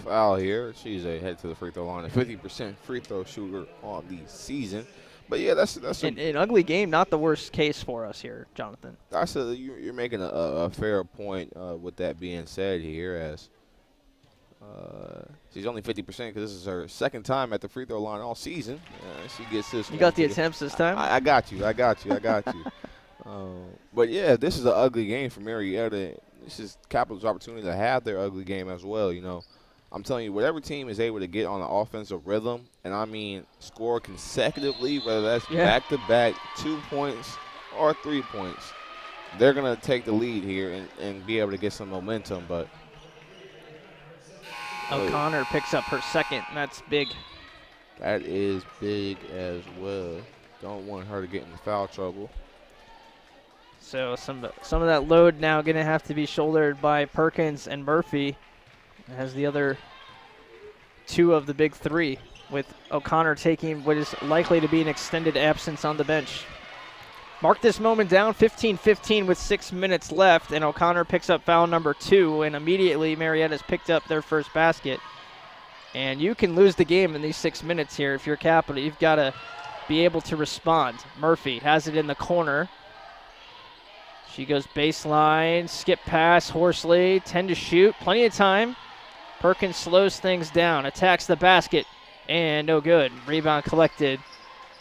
foul here. She's a head to the free throw line, a 50% free throw shooter on the season. But yeah, that's an ugly game. Not the worst case for us here, Jonathan. You're making a fair point with that being said here, as she's only 50% because this is her second time at the free throw line all season. She gets this. You got the attempts this time. I got you. But yeah, this is an ugly game for Marietta. This is Capital's opportunity to have their ugly game as well. I'm telling you, whatever team is able to get on the offensive rhythm, and I mean score consecutively, whether that's back-to-back 2 points or 3 points, they're going to take the lead here and be able to get some momentum. But O'Connor picks up her second, and that's big. That is big as well. Don't want her to get in foul trouble. So some of that load now going to have to be shouldered by Perkins and Murphy as the other 2 of the big 3, with O'Connor taking what is likely to be an extended absence on the bench. Mark this moment down, 15-15 with 6 minutes left, and O'Connor picks up foul number 2, and immediately Marietta's picked up their first basket. And you can lose the game in these 6 minutes here if you're Capital. You've got to be able to respond. Murphy has it in the corner. She goes baseline, skip pass, Horsley, 10 to shoot, plenty of time. Perkins slows things down, attacks the basket, and no good. Rebound collected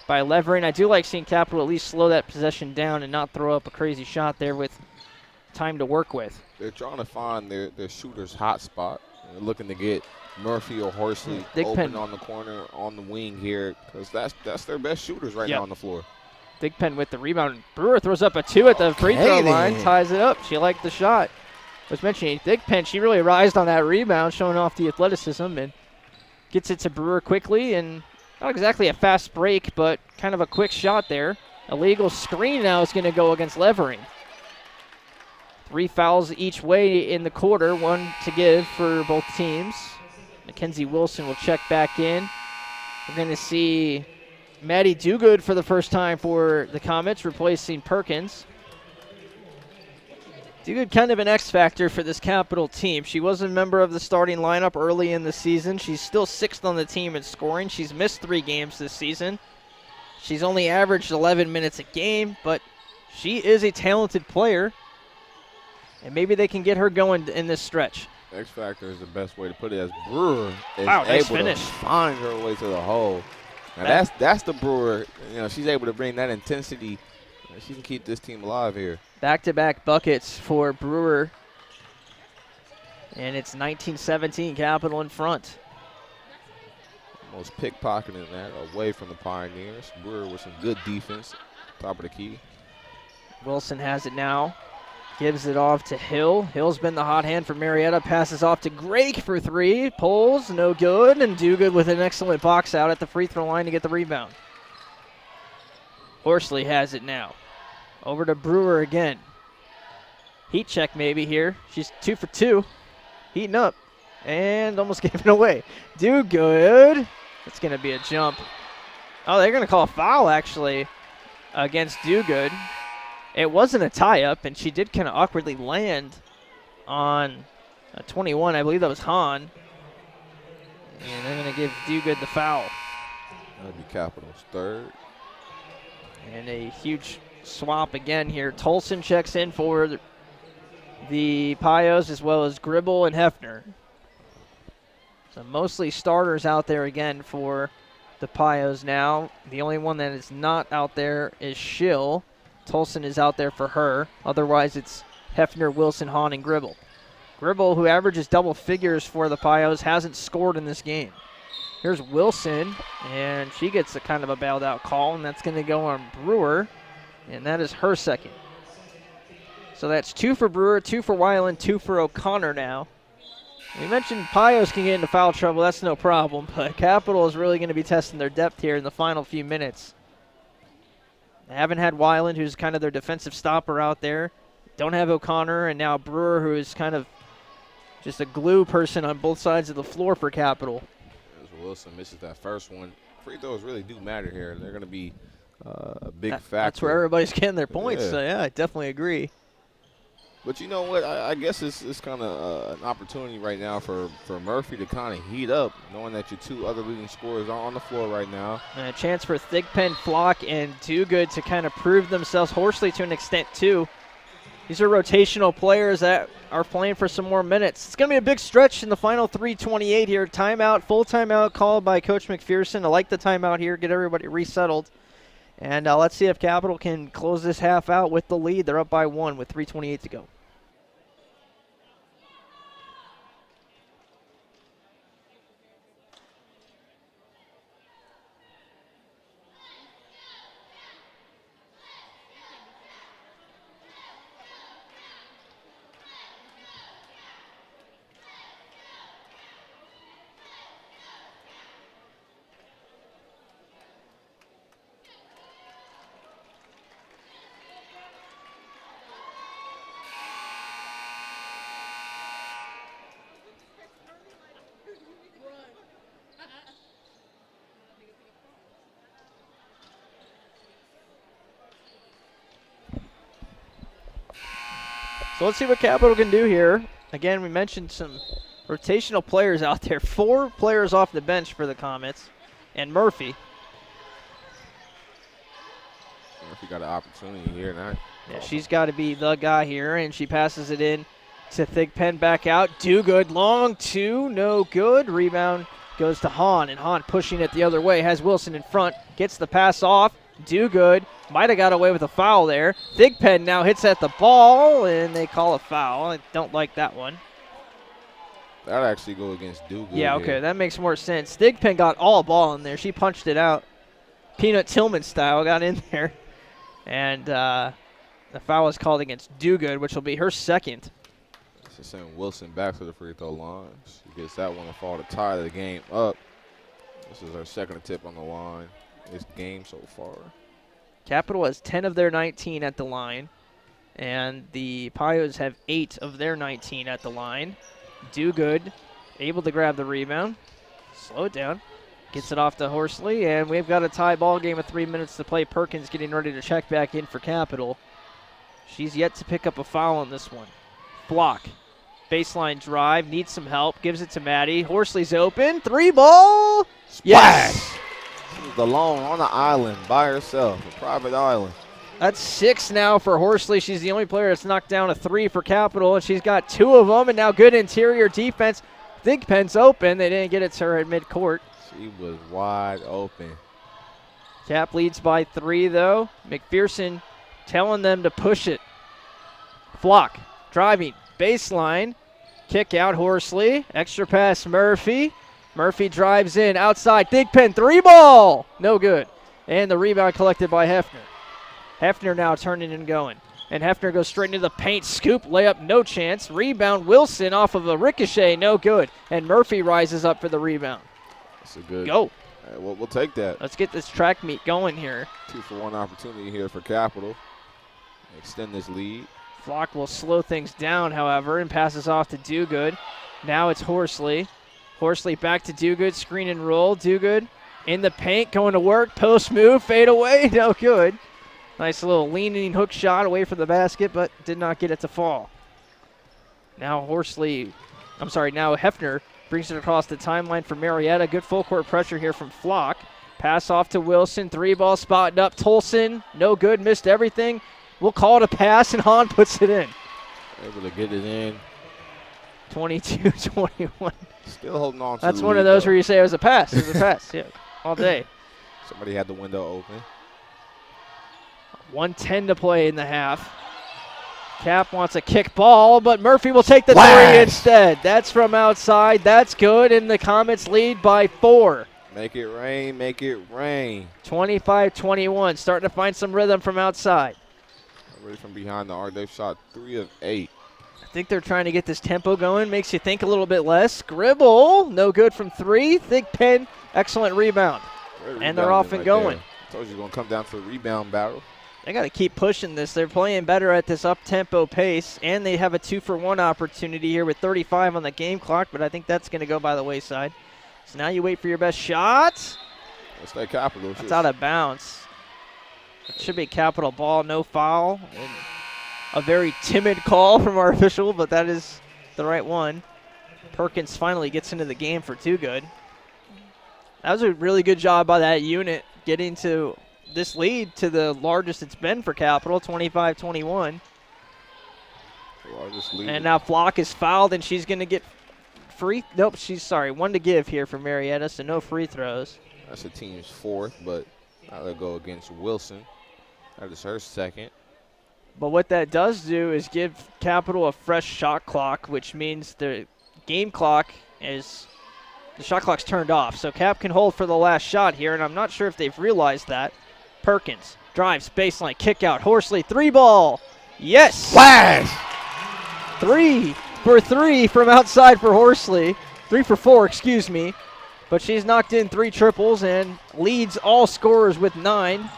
by Levering. I do like seeing Capital at least slow that possession down and not throw up a crazy shot there with time to work with. They're trying to find their shooter's hot spot. They're looking to get Murphy or Horsley open on the corner, on the wing here, because that's their best shooters right now on the floor. Thigpen with the rebound. Brewer throws up a 2 at the free throw line, ties it up. She liked the shot. I was mentioning Thigpen, she really rised on that rebound, showing off the athleticism, and gets it to Brewer quickly, and not exactly a fast break, but kind of a quick shot there. Illegal screen now is going to go against Levering. 3 fouls each way in the quarter, 1 to give for both teams. Mackenzie Wilson will check back in. We're going to see Maddie Dugood for the first time for the Comets, replacing Perkins. Dugood kind of an X factor for this Capital team. She was a member of the starting lineup early in the season. She's still 6th on the team in scoring. She's missed 3 games this season. She's only averaged 11 minutes a game, but she is a talented player, and maybe they can get her going in this stretch. X factor is the best way to put it, as Brewer is nice able finish. to find her way to the hole. Now that's the Brewer. You know, she's able to bring that intensity. She can keep this team alive here. Back-to-back buckets for Brewer, and it's 19-17 Capital in front. Almost pickpocketing that away from the Pioneers. Brewer with some good defense, top of the key. Wilson has it now. Gives it off to Hill. Hill's been the hot hand for Marietta. Passes off to Grake for 3. Pulls, no good. And Dugood with an excellent box out at the free throw line to get the rebound. Horsley has it now. Over to Brewer again. Heat check maybe here. She's 2 for 2. Heating up. And almost gave it away. Dugood. It's going to be a jump. Oh, they're going to call a foul actually against Dugood. It wasn't a tie-up, and she did kind of awkwardly land on a 21. I believe that was Hahn. And they're going to give Dugood the foul. That'll be Capital's 3rd. And a huge swap again here. Tolson checks in for the Pios, as well as Gribble and Hefner. So mostly starters out there again for the Pios now. The only one that is not out there is Schill. Tolson is out there for her. Otherwise, it's Hefner, Wilson, Hahn, and Gribble. Gribble, who averages double figures for the Pios, hasn't scored in this game. Here's Wilson, and she gets a kind of a bailed-out call, and that's going to go on Brewer, and that is her second. So that's 2 for Brewer, 2 for Weiland, 2 for O'Connor now. We mentioned Pios can get into foul trouble. That's no problem, but Capital is really going to be testing their depth here in the final few minutes. They haven't had Weiland, who's kind of their defensive stopper out there. Don't have O'Connor, and now Brewer, who is kind of just a glue person on both sides of the floor for Capital. As Wilson misses that first one. Free throws really do matter here. They're going to be a big factor. That's where everybody's getting their points, Yeah. so yeah, I definitely agree. But you know what? I guess it's kind of an opportunity right now for Murphy to kind of heat up, knowing that your 2 other leading scorers are on the floor right now. And a chance for Thigpen, Flock, and Dugood to kind of prove themselves. Horsley to an extent, too. These are rotational players that are playing for some more minutes. It's going to be a big stretch in the final 3:28 here. Timeout, full timeout called by Coach McPherson. I like the timeout here, get everybody resettled. And let's see if Capital can close this half out with the lead. They're up by 1 with 3:28 to go. So let's see what Capital can do here. Again, we mentioned some rotational players out there. 4 players off the bench for the Comets, and Murphy. Murphy got an opportunity here now. Yeah, she's got to be the guy here, and she passes it in to Thigpen, back out. Dugood, long 2, no good. Rebound goes to Hahn, and Hahn pushing it the other way. Has Wilson in front, gets the pass off. Dugood might have got away with a foul there. Thigpen now hits at the ball, and they call a foul. I don't like that one. That actually go against Dugood. Yeah, okay, that makes more sense. Thigpen got all ball in there. She punched it out. Peanut Tillman style, got in there. And the foul was called against Dugood, which will be her second. To send Wilson back to the free throw line. She gets that one to fall to tie the game up. This is her second attempt on the line this game so far. Capital has 10 of their 19 at the line, and the Pios have 8 of their 19 at the line. Dugood able to grab the rebound. Slow it down. Gets it off to Horsley, and we've got a tie ball game with 3 minutes to play. Perkins getting ready to check back in for Capital. She's yet to pick up a foul on this one. Flock, baseline drive, needs some help, gives it to Maddie. Horsley's open, 3-ball. Yes. She was alone on the island by herself, a private island. That's 6 now for Horsley. She's the only player that's knocked down a 3 for Capital, and she's got 2 of them, and now good interior defense. Thigpen's open. They didn't get it to her at midcourt. She was wide open. Cap leads by 3, though. McPherson telling them to push it. Flock driving, baseline, kick out Horsley. Extra pass Murphy. Murphy drives in, outside, Thigpen, 3-ball. No good. And the rebound collected by Hefner. Hefner now turning and going. And Hefner goes straight into the paint. Scoop, layup, no chance. Rebound, Wilson off of a ricochet, no good. And Murphy rises up for the rebound. That's a good go. We'll take that. Let's get this track meet going here. 2-for-1 opportunity here for Capital. Extend this lead. Flock will slow things down, however, and passes off to Dugood. Now it's Horsley. Horsley back to Dugood, screen and roll. Dugood in the paint, going to work. Post move, fade away, no good. Nice little leaning hook shot away from the basket, but did not get it to fall. Now Hefner brings it across the timeline for Marietta. Good full court pressure here from Flock. Pass off to Wilson, 3-ball spotted up. Tolson, no good, missed everything. We'll call it a pass, and Hahn puts it in. Able to get it in. 22-21. Still holding on to That's the one lead, of those though. where you say it was a pass. It was a pass, yeah, all day. Somebody had the window open. 1:10 to play in the half. Cap wants a kick ball, but Murphy will take the Flash. 3 instead. That's from outside. That's good, and the Comets lead by 4. Make it rain, make it rain. 25-21, starting to find some rhythm from outside. Already from behind the arc, they've shot 3 of 8. I think they're trying to get this tempo going. Makes you think a little bit less. Scribble, no good from 3. Thigpen, excellent rebound. And they're off and going. I told you it's going to come down to a rebound battle. They got to keep pushing this. They're playing better at this up-tempo pace, and they have a 2-for-1 opportunity here with 35 on the game clock, but I think that's going to go by the wayside. So now you wait for your best shot. Let's stay Capital. It's out of bounds. It should be Capital ball, no foul. And a very timid call from our official, but that is the right one. Perkins finally gets into the game for Dugood. That was a really good job by that unit getting to this lead to the largest it's been for Capital, 25-21. Largest lead. And now Flock is fouled, and she's going to get one to give here for Marietta, so no free throws. That's the team's 4th, but now they'll go against Wilson. That is her 2nd. But what that does do is give Capital a fresh shot clock, which means the game clock is – the shot clock's turned off. So Cap can hold for the last shot here, and I'm not sure if they've realized that. Perkins drives, baseline, kick out. Horsley, 3-ball. Yes! Flash! 3 for 3 from outside for Horsley. 3 for 4, excuse me. But she's knocked in 3 triples and leads all scorers with 9.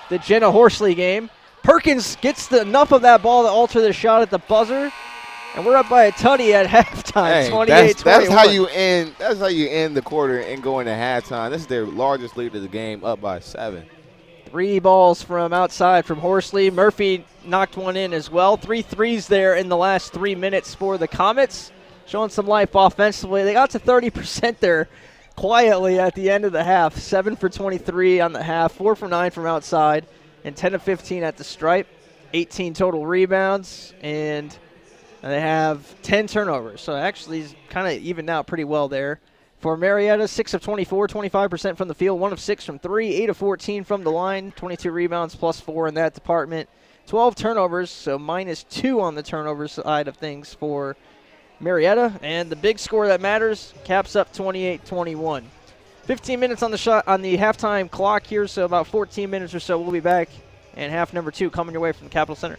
The Jenna Horsley game. Perkins gets enough of that ball to alter the shot at the buzzer. And we're up by a tutty at halftime, 28-21. That's how you end. That's how you end the quarter and go into halftime. This is their largest lead of the game, up by 7. 3 balls from outside from Horsley. Murphy knocked one in as well. 3 threes there in the last 3 minutes for the Comets. Showing some life offensively. They got to 30% there quietly at the end of the half. 7 for 23 on the half, 4 for 9 from outside, and 10 of 15 at the stripe. 18 total rebounds, and they have 10 turnovers. So actually it's kind of evened out pretty well there. For Marietta, 6 of 24, 25% from the field, 1 of 6 from 3, 8 of 14 from the line, 22 rebounds plus 4 in that department. 12 turnovers, so -2 on the turnover side of things for Marietta. And the big score that matters, Caps up 28-21. 15 minutes on the halftime clock here, so about 14 minutes or so. We'll be back, and half number 2 coming your way from the Capitol Center.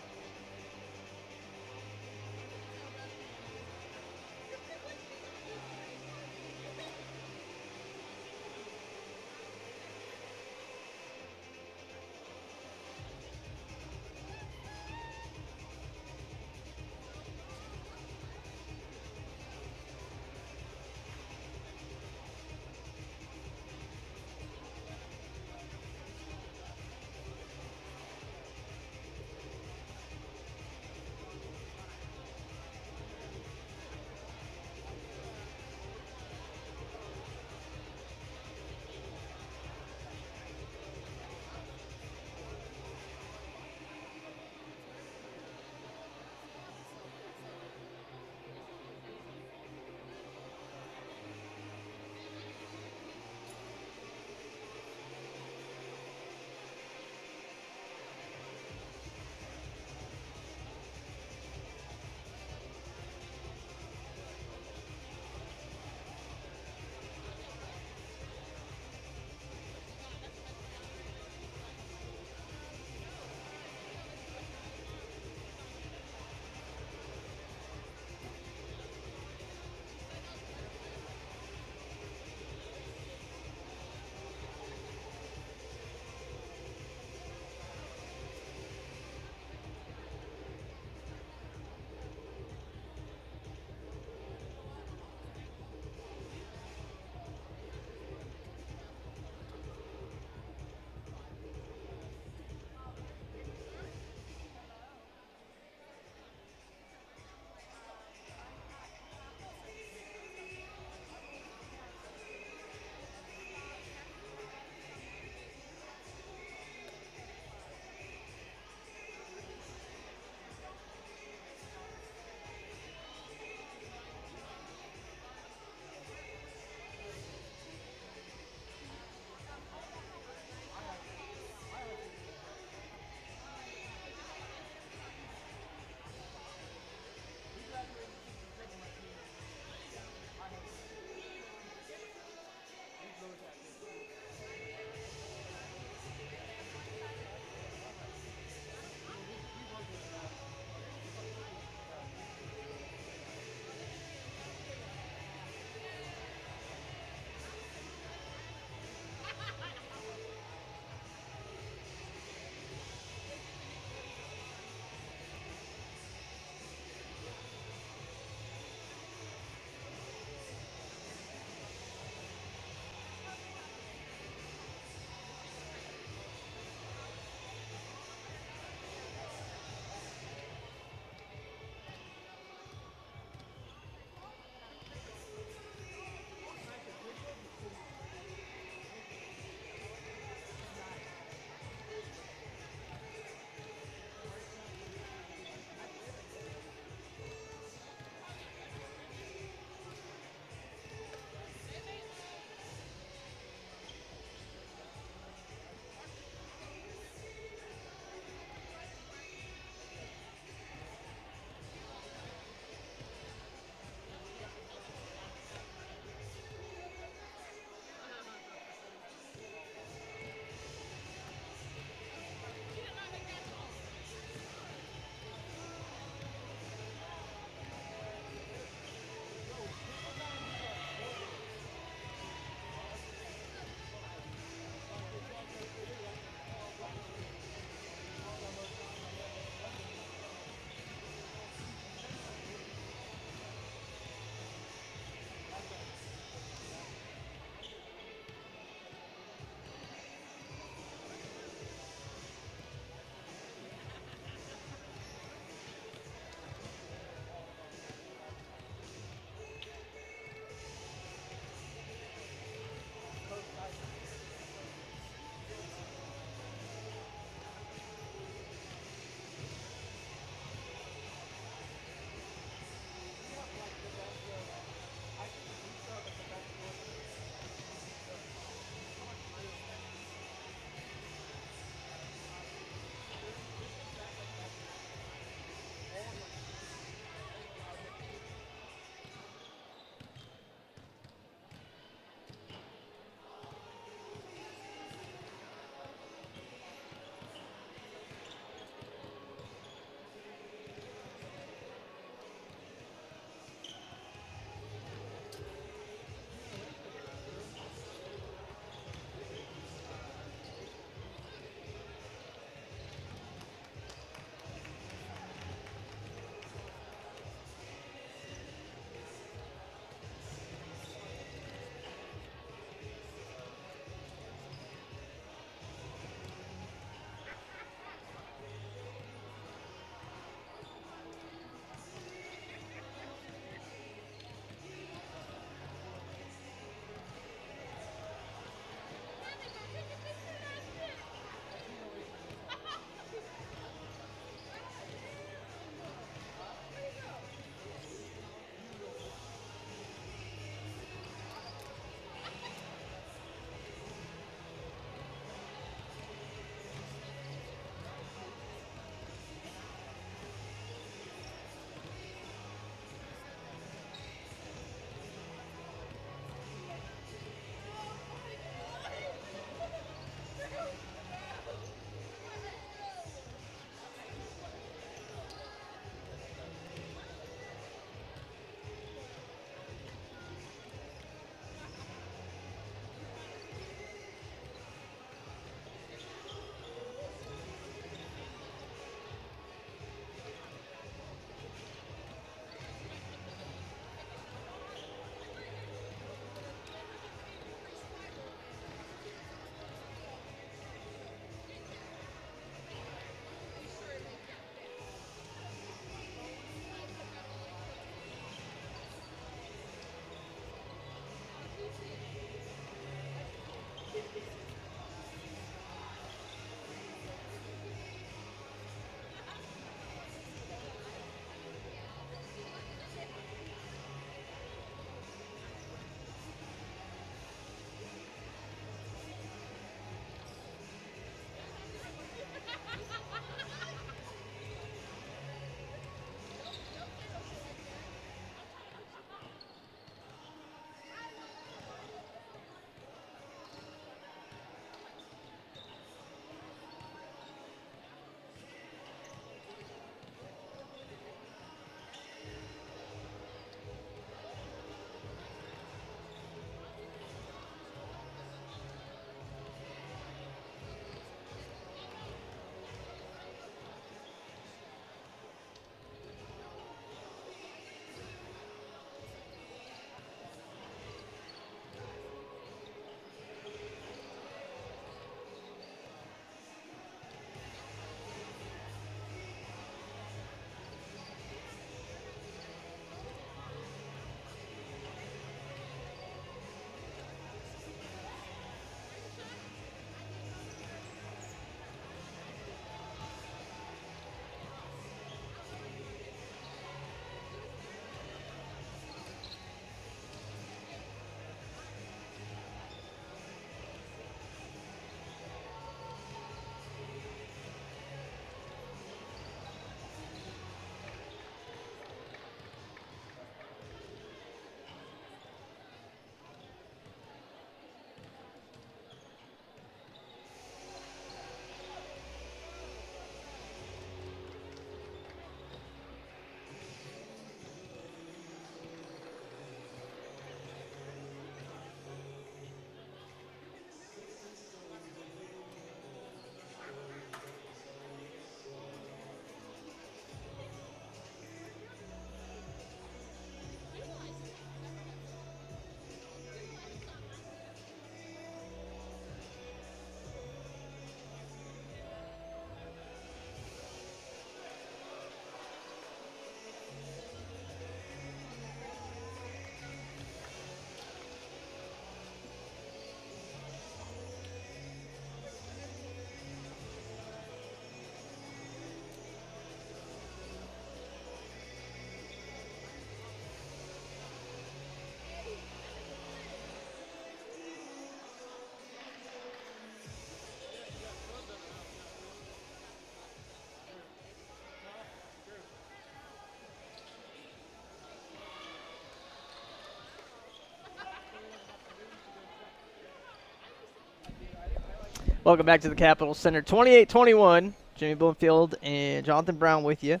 Welcome back to the Capitol Center. 28-21. Jimmy Bloomfield and Jonathan Brown with you.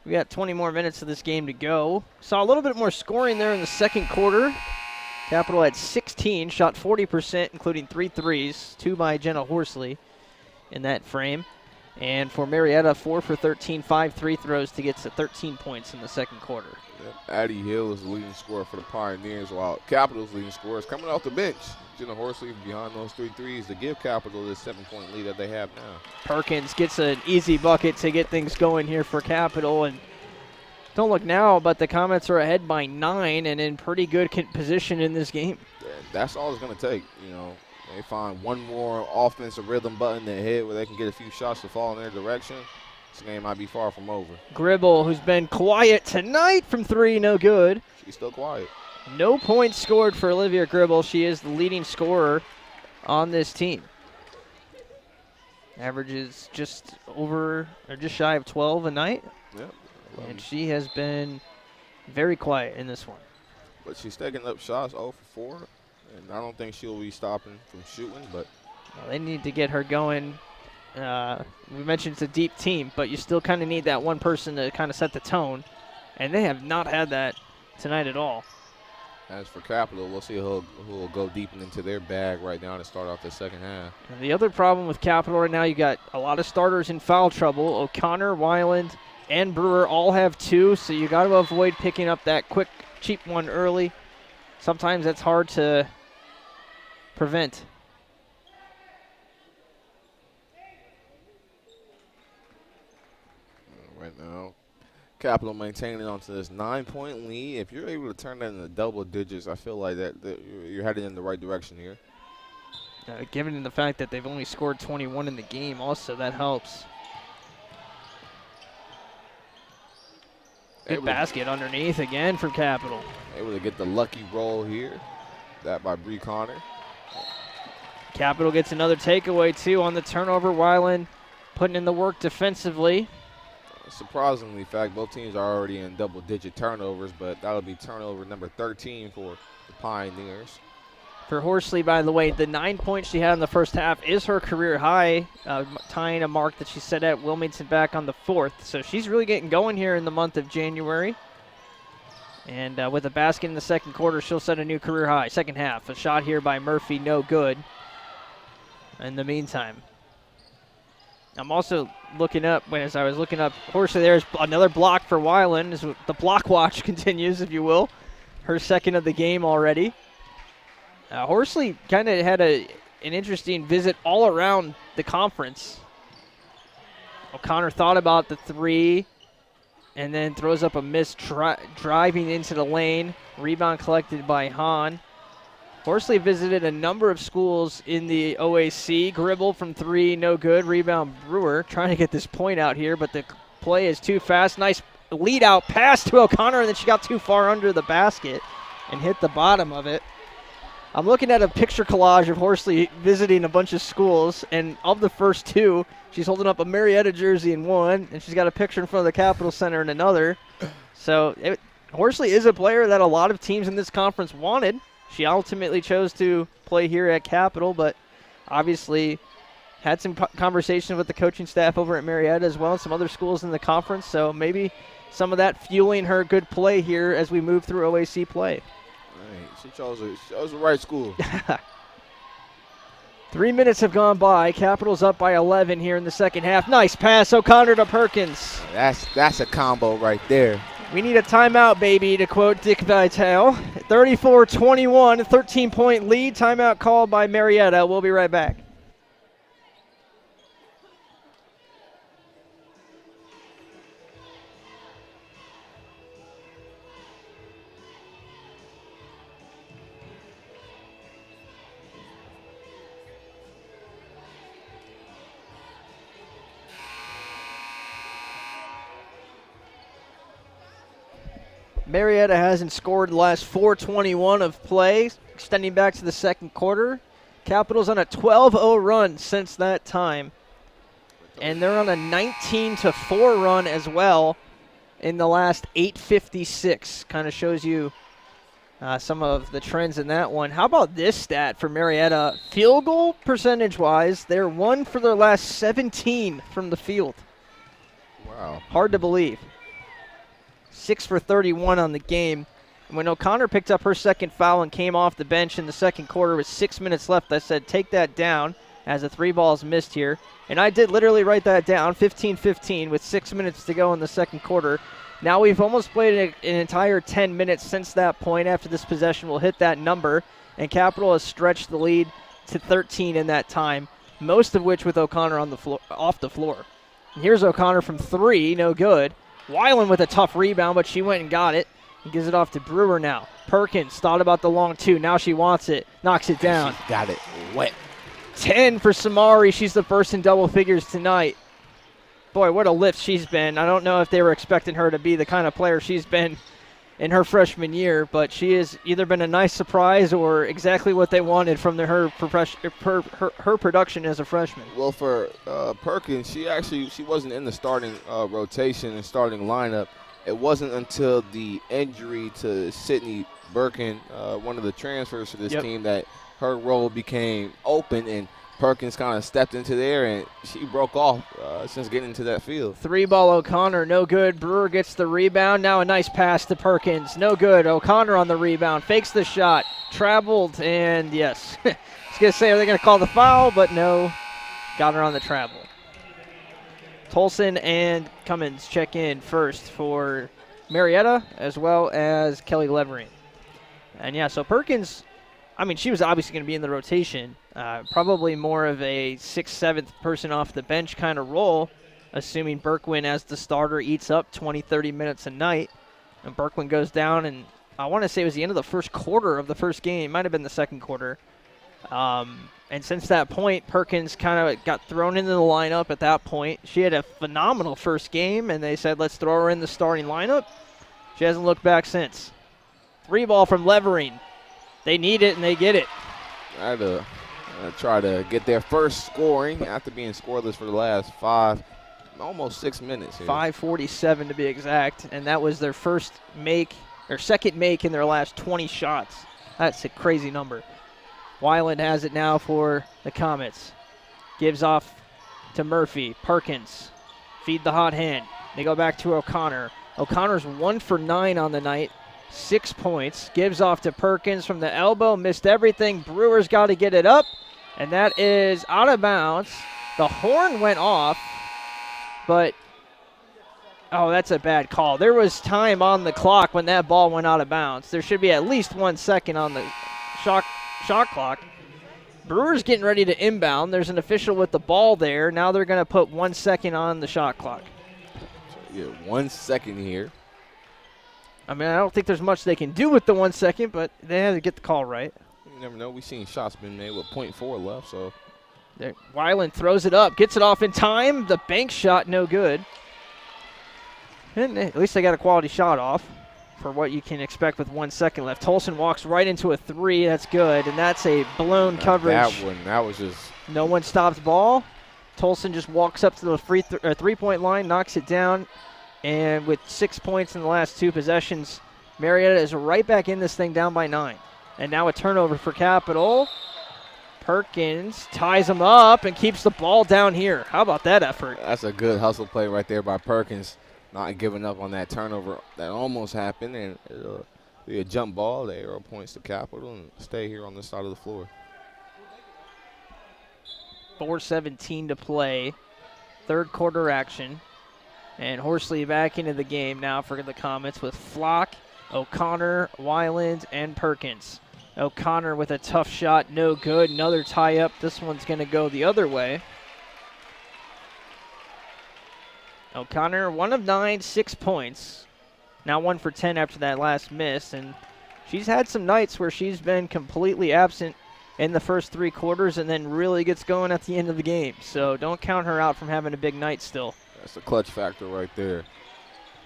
We got 20 more minutes of this game to go. Saw a little bit more scoring there in the second quarter. Capitol had 16, shot 40%, including 3 threes, 2 by Jenna Horsley in that frame. And for Marietta, 4 for 13, 5 free throws to get to 13 points in the second quarter. Yep. Addie Hill is the leading scorer for the Pioneers, while Capitol's leading scorer is coming off the bench. Jenna Horsley behind those 3 threes to give Capital this 7-point lead that they have now. Perkins gets an easy bucket to get things going here for Capital. And don't look now, but the Comets are ahead by 9 and in pretty good position in this game. Yeah, that's all it's going to take. You know, they find one more offensive rhythm button to hit where they can get a few shots to fall in their direction. This game might be far from over. Gribble, who's been quiet tonight from 3, no good. She's still quiet. No points scored for Olivia Gribble. She is the leading scorer on this team. Averages just shy of 12 a night. Yep. And she has been very quiet in this one. But she's taking up shots 0 for 4. And I don't think she'll be stopping from shooting. But well, they need to get her going. We mentioned it's a deep team, but you still kind of need that one person to kind of set the tone. And they have not had that tonight at all. As for Capital, we'll see who will go deep into their bag right now to start off the second half. And the other problem with Capital right now, you got a lot of starters in foul trouble. O'Connor, Weiland, and Brewer all have 2, so you got to avoid picking up that quick, cheap one early. Sometimes that's hard to prevent. Right now, Capital maintaining onto this 9-point lead. If you're able to turn that into double digits, I feel like that you're headed in the right direction here. Given the fact that they've only scored 21 in the game, also that helps. Good basket underneath again for Capital. Able to get the lucky roll here. That by Bree Connor. Capital gets another takeaway, too, on the turnover. Weiland putting in the work defensively. Surprisingly, in fact, both teams are already in double-digit turnovers, but that'll be turnover number 13 for the Pioneers. For Horsley, by the way, the 9 points she had in the first half is her career high, tying a mark that she set at Wilmington back on the 4th. So she's really getting going here in the month of January. And with a basket in the second quarter, she'll set a new career high. Second half, a shot here by Murphy, no good. In the meantime, I'm also looking up, as I was looking up, Horsley, there's another block for Weiland as the block watch continues, if you will. Her second of the game already. Horsley kind of had an interesting visit all around the conference. O'Connor thought about the 3 and then throws up a miss driving into the lane. Rebound collected by Hahn. Horsley visited a number of schools in the OAC. Gribble from 3, no good. Rebound Brewer trying to get this point out here, but the play is too fast. Nice lead out pass to O'Connor, and then she got too far under the basket and hit the bottom of it. I'm looking at a picture collage of Horsley visiting a bunch of schools, and of the first 2, she's holding up a Marietta jersey in one, and she's got a picture in front of the Capitol Center in another. So Horsley is a player that a lot of teams in this conference wanted. She ultimately chose to play here at Capital, but obviously had some conversations with the coaching staff over at Marietta as well, and some other schools in the conference. So maybe some of that fueling her good play here as we move through OAC play. Right. She chose the right school. 3 minutes have gone by. Capital's up by 11 here in the second half. Nice pass, O'Connor to Perkins. That's a combo right there. We need a timeout, baby, to quote Dick Vitale. 34-21, 13-point lead. Timeout called by Marietta. We'll be right back. Marietta hasn't scored the last 4:21 of play, extending back to the second quarter. Capitals on a 12-0 run since that time. And they're on a 19-4 run as well in the last 8:56. Kind of shows you some of the trends in that one. How about this stat for Marietta? Field goal percentage-wise, they're 1 for their last 17 from the field. Wow. Hard to believe. 6 for 31 on the game. And when O'Connor picked up her second foul and came off the bench in the second quarter with 6 minutes left, I said, take that down as a 3 ball's missed here. And I did literally write that down, 15-15 with 6 minutes to go in the second quarter. Now we've almost played an entire 10 minutes since that point. After this possession, we'll hit that number. And Capital has stretched the lead to 13 in that time, most of which with O'Connor on the floor, off the floor. And here's O'Connor from 3, no good. Weiland with a tough rebound, but she went and got it. And gives it off to Brewer now. Perkins thought about the long 2. Now she wants it. Knocks it down. She's got it wet. 10 for Samari. She's the first in double figures tonight. Boy, what a lift she's been. I don't know if they were expecting her to be the kind of player she's been in her freshman year, but she has either been a nice surprise or exactly what they wanted from her production as a freshman. Well, for Perkins, she wasn't in the starting rotation and starting lineup. It wasn't until the injury to Sydney Birkin, one of the transfers for this team, that her role became open, and Perkins kind of stepped into there, and she broke off since getting into that field. 3-ball O'Connor, no good. Brewer gets the rebound. Now a nice pass to Perkins. No good. O'Connor on the rebound. Fakes the shot. Traveled, and yes. I was going to say, are they going to call the foul? But no. Got her on the travel. Tolson and Cummins check in first for Marietta as well as Kelly Levering. And yeah, so Perkins, I mean, she was obviously going to be in the rotation. Probably more of a 6th, 7th person off the bench kind of role, assuming Berkwin as the starter eats up 20, 30 minutes a night. And Berkwin goes down, and I want to say it was the end of the first quarter of the first game. Might have been the second quarter. And since that point, Perkins kind of got thrown into the lineup at that point. She had a phenomenal first game, and they said, let's throw her in the starting lineup. She hasn't looked back since. 3-ball from Levering. They need it, and they get it. I had to try to get their first scoring after being scoreless for the last almost 6 minutes here. 5:47 to be exact, and that was their first make, or second make in their last 20 shots. That's a crazy number. Weiland has it now for the Comets. Gives off to Murphy. Perkins. Feed the hot hand. They go back to O'Connor. O'Connor's 1 for 9 on the night. 6 points. Gives off to Perkins from the elbow. Missed everything. Brewer's got to get it up. And that is out of bounds. The horn went off. But, oh, that's a bad call. There was time on the clock when that ball went out of bounds. There should be at least 1 second on the shot clock. Brewer's getting ready to inbound. There's an official with the ball there. Now they're going to put 1 second on the shot clock. So you get 1 second here. I mean, I don't think there's much they can do with the 1 second, but they have to get the call right. You never know. We've seen shots been made with .4 left. So Weiland throws it up, gets it off in time. The bank shot, no good. And at least they got a quality shot off for what you can expect with 1 second left. Tolson walks right into a 3. That's good, and that's a blown coverage. That was just... No one stops ball. Tolson just walks up to the three-point line, knocks it down, and with 6 points in the last 2 possessions, Marietta is right back in this thing down by 9. And now a turnover for Capital. Perkins ties him up and keeps the ball down here. How about that effort? That's a good hustle play right there by Perkins. Not giving up on that turnover that almost happened, and it'll be a jump ball. The arrow points to Capital and stay here on this side of the floor. 4:17 to play. Third quarter action. And Horsley back into the game now for the Comets with Flock, O'Connor, Weiland, and Perkins. O'Connor with a tough shot, no good. Another tie-up. This one's going to go the other way. O'Connor, 1 of 9, 6 points. Now 1 for 10 after that last miss. And she's had some nights where she's been completely absent in the first 3 quarters and then really gets going at the end of the game. So don't count her out from having a big night still. That's a clutch factor right there.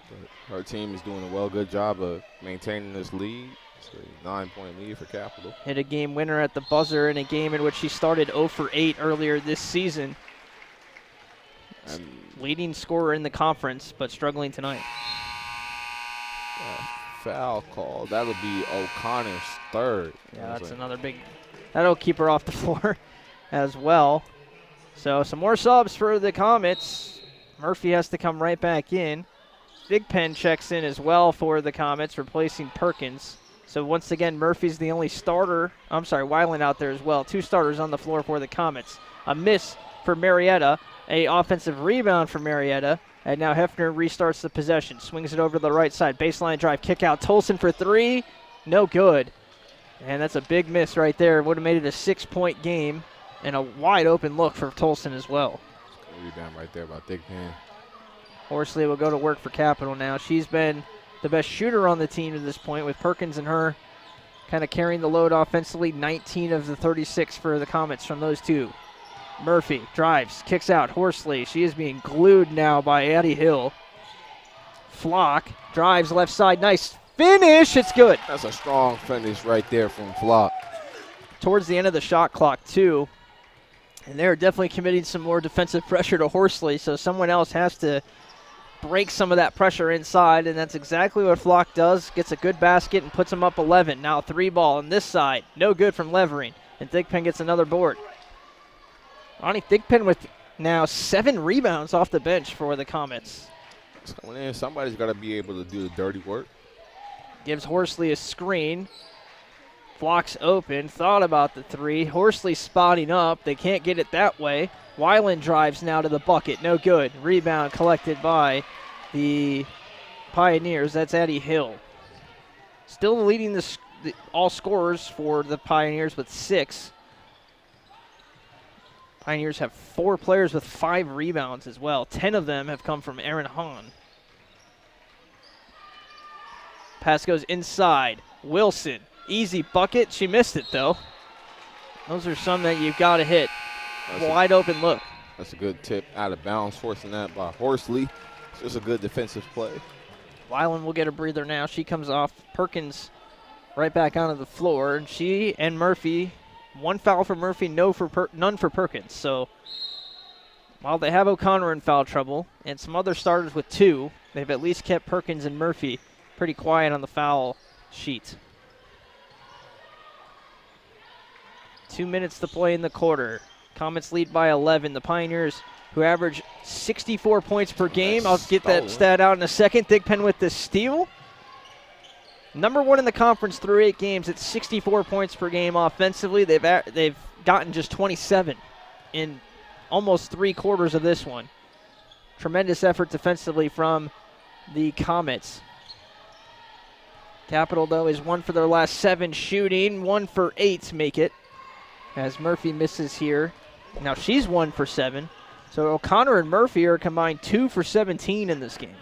But her team is doing a good job of maintaining this lead. It's a 9-point lead for Capital. Hit a game winner at the buzzer in a game in which she started 0 for 8 earlier this season. Leading scorer in the conference, but struggling tonight. foul call. That'll be O'Connor's third. Yeah, that's another big. That'll keep her off the floor as well. So some more subs for the Comets. Murphy has to come right back in. Big Pen checks in as well for the Comets, replacing Perkins. So once again, Murphy's the only starter. I'm sorry, Weiland out there as well. 2 starters on the floor for the Comets. A miss for Marietta. A offensive rebound for Marietta. And now Hefner restarts the possession. Swings it over to the right side. Baseline drive, kick out. Tolson for 3. No good. And that's a big miss right there. Would have made it a 6-point game. And a wide open look for Tolson as well. Rebound right there by Thigpen. Horsley will go to work for Capital now. She's been the best shooter on the team to this point, with Perkins and her kind of carrying the load offensively. 19 of the 36 for the Comets from those two. Murphy drives, kicks out. Horsley, she is being glued now by Addie Hill. Flock drives left side. Nice finish. It's good. That's a strong finish right there from Flock. Towards the end of the shot clock, too. And they're definitely committing some more defensive pressure to Horsley, so someone else has to break some of that pressure inside, and that's exactly what Flock does. Gets a good basket and puts them up 11. Now 3 ball on this side. No good from Levering, and Thigpen gets another board. Ronnie Thigpen with now 7 rebounds off the bench for the Comets. Somebody's got to be able to do the dirty work. Gives Horsley a screen. Flock's open, thought about the 3. Horsley spotting up. They can't get it that way. Weiland drives now to the bucket. No good. Rebound collected by the Pioneers. That's Addie Hill. Still leading the all scorers for the Pioneers with 6. Pioneers have 4 players with 5 rebounds as well. 10 of them have come from Aaron Hahn. Pass goes inside. Wilson. Easy bucket. She missed it, though. Those are some that you've got to hit. Wide open look. That's a good tip out of bounds, forcing that by Horsley. It's just a good defensive play. Weiland will get a breather now. She comes off. Perkins right back onto the floor. And she and Murphy, 1 foul for Murphy, none for Perkins. So while they have O'Connor in foul trouble and some other starters with 2, they've at least kept Perkins and Murphy pretty quiet on the foul sheet. 2 minutes to play in the quarter. Comets lead by 11. The Pioneers, who average 64 points per game. I'll get that stat out in a second. Thigpen with the steal. Number 1 in the conference through 8 games at 64 points per game offensively. They've gotten just 27 in almost 3 quarters of this one. Tremendous effort defensively from the Comets. Capital, though, is 1 for their last 7 shooting. 1 for 8 make it, as Murphy misses here. Now she's 1 for 7. So O'Connor and Murphy are combined 2 for 17 in this game.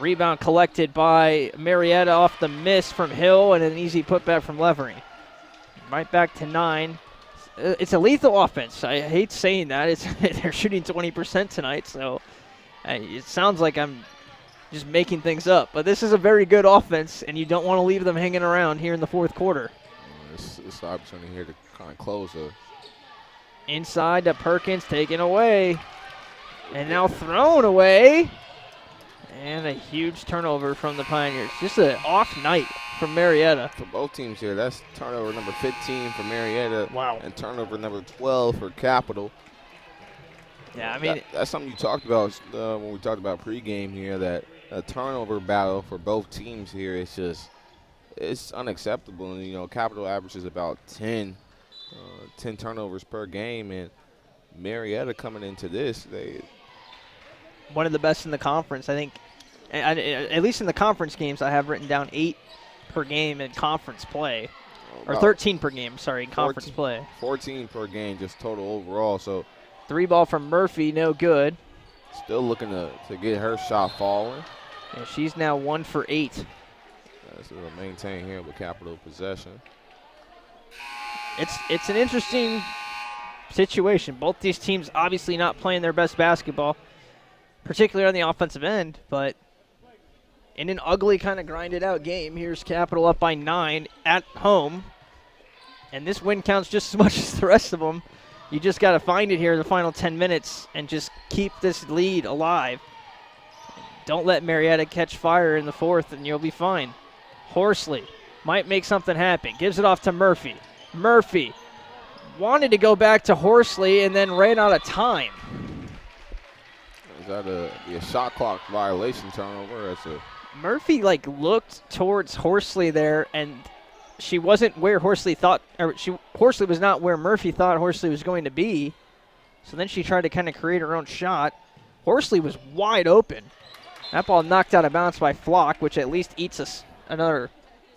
Rebound collected by Marietta off the miss from Hill, and an easy putback from Levering. Right back to 9. It's a lethal offense. I hate saying that. They're shooting 20% tonight, so it sounds like I'm just making things up. But this is a very good offense, and you don't want to leave them hanging around here in the 4th quarter. It's the opportunity here to kind of close a. Inside to Perkins, taken away. And now thrown away. And a huge turnover from the Pioneers. Just an off night from Marietta. For both teams here, that's turnover number 15 for Marietta. Wow. And turnover number 12 for Capital. Yeah, I mean. That's something you talked about when we talked about pregame here, that a turnover battle for both teams here is just. It's unacceptable. And, Capital averages about 10 turnovers per game. And Marietta coming into this, one of the best in the conference. I think, at least in the conference games, I have written down 8 per game in conference play. Or 13 per game, sorry, in conference play. 14 per game, just total overall. So 3 ball from Murphy, no good. Still looking to get her shot falling. And she's now 1 for 8. This is a maintain here with Capital possession. It's an interesting situation. Both these teams obviously not playing their best basketball, particularly on the offensive end, but in an ugly kind of grinded out game, here's Capital up by 9 at home, and this win counts just as much as the rest of them. You just got to find it here in the final 10 minutes and just keep this lead alive. Don't let Marietta catch fire in the fourth, and you'll be fine. Horsley might make something happen. Gives it off to Murphy. Murphy wanted to go back to Horsley and then ran out of time. Is that a shot clock violation turnover? Murphy looked towards Horsley there, and she wasn't where Horsley thought, or Horsley was not where Murphy thought Horsley was going to be. So then she tried to kind of create her own shot. Horsley was wide open. That ball knocked out of bounds by Flock, which at least eats us another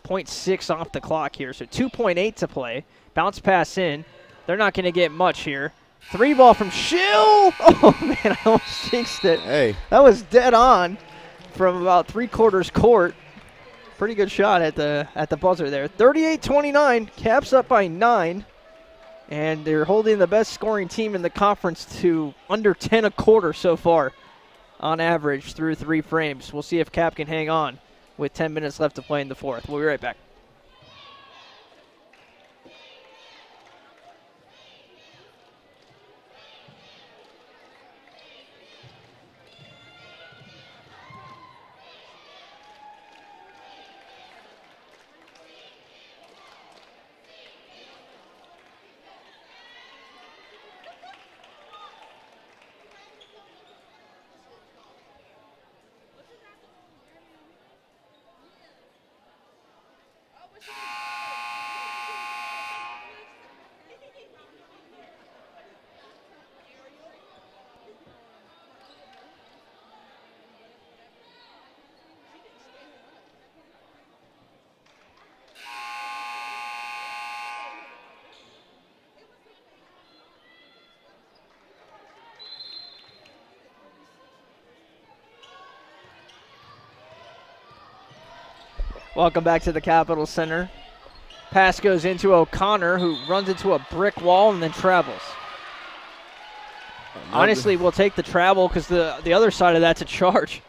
0.6 off the clock here. So 2.8 to play. Bounce pass in. They're not going to get much here. 3 ball from Schill. Oh, man, I almost jinxed it. Hey. That was dead on from about 3/4 court. Pretty good shot at the buzzer there. 38-29. Caps up by 9. And they're holding the best scoring team in the conference to under 10 a quarter so far on average through 3 frames. We'll see if Cap can hang on with 10 minutes left to play in the fourth. We'll be right back. Welcome back to the Capitol Center. Pass goes into O'Connor, who runs into a brick wall and then travels. Honestly, we'll take the travel because the other side of that's a charge,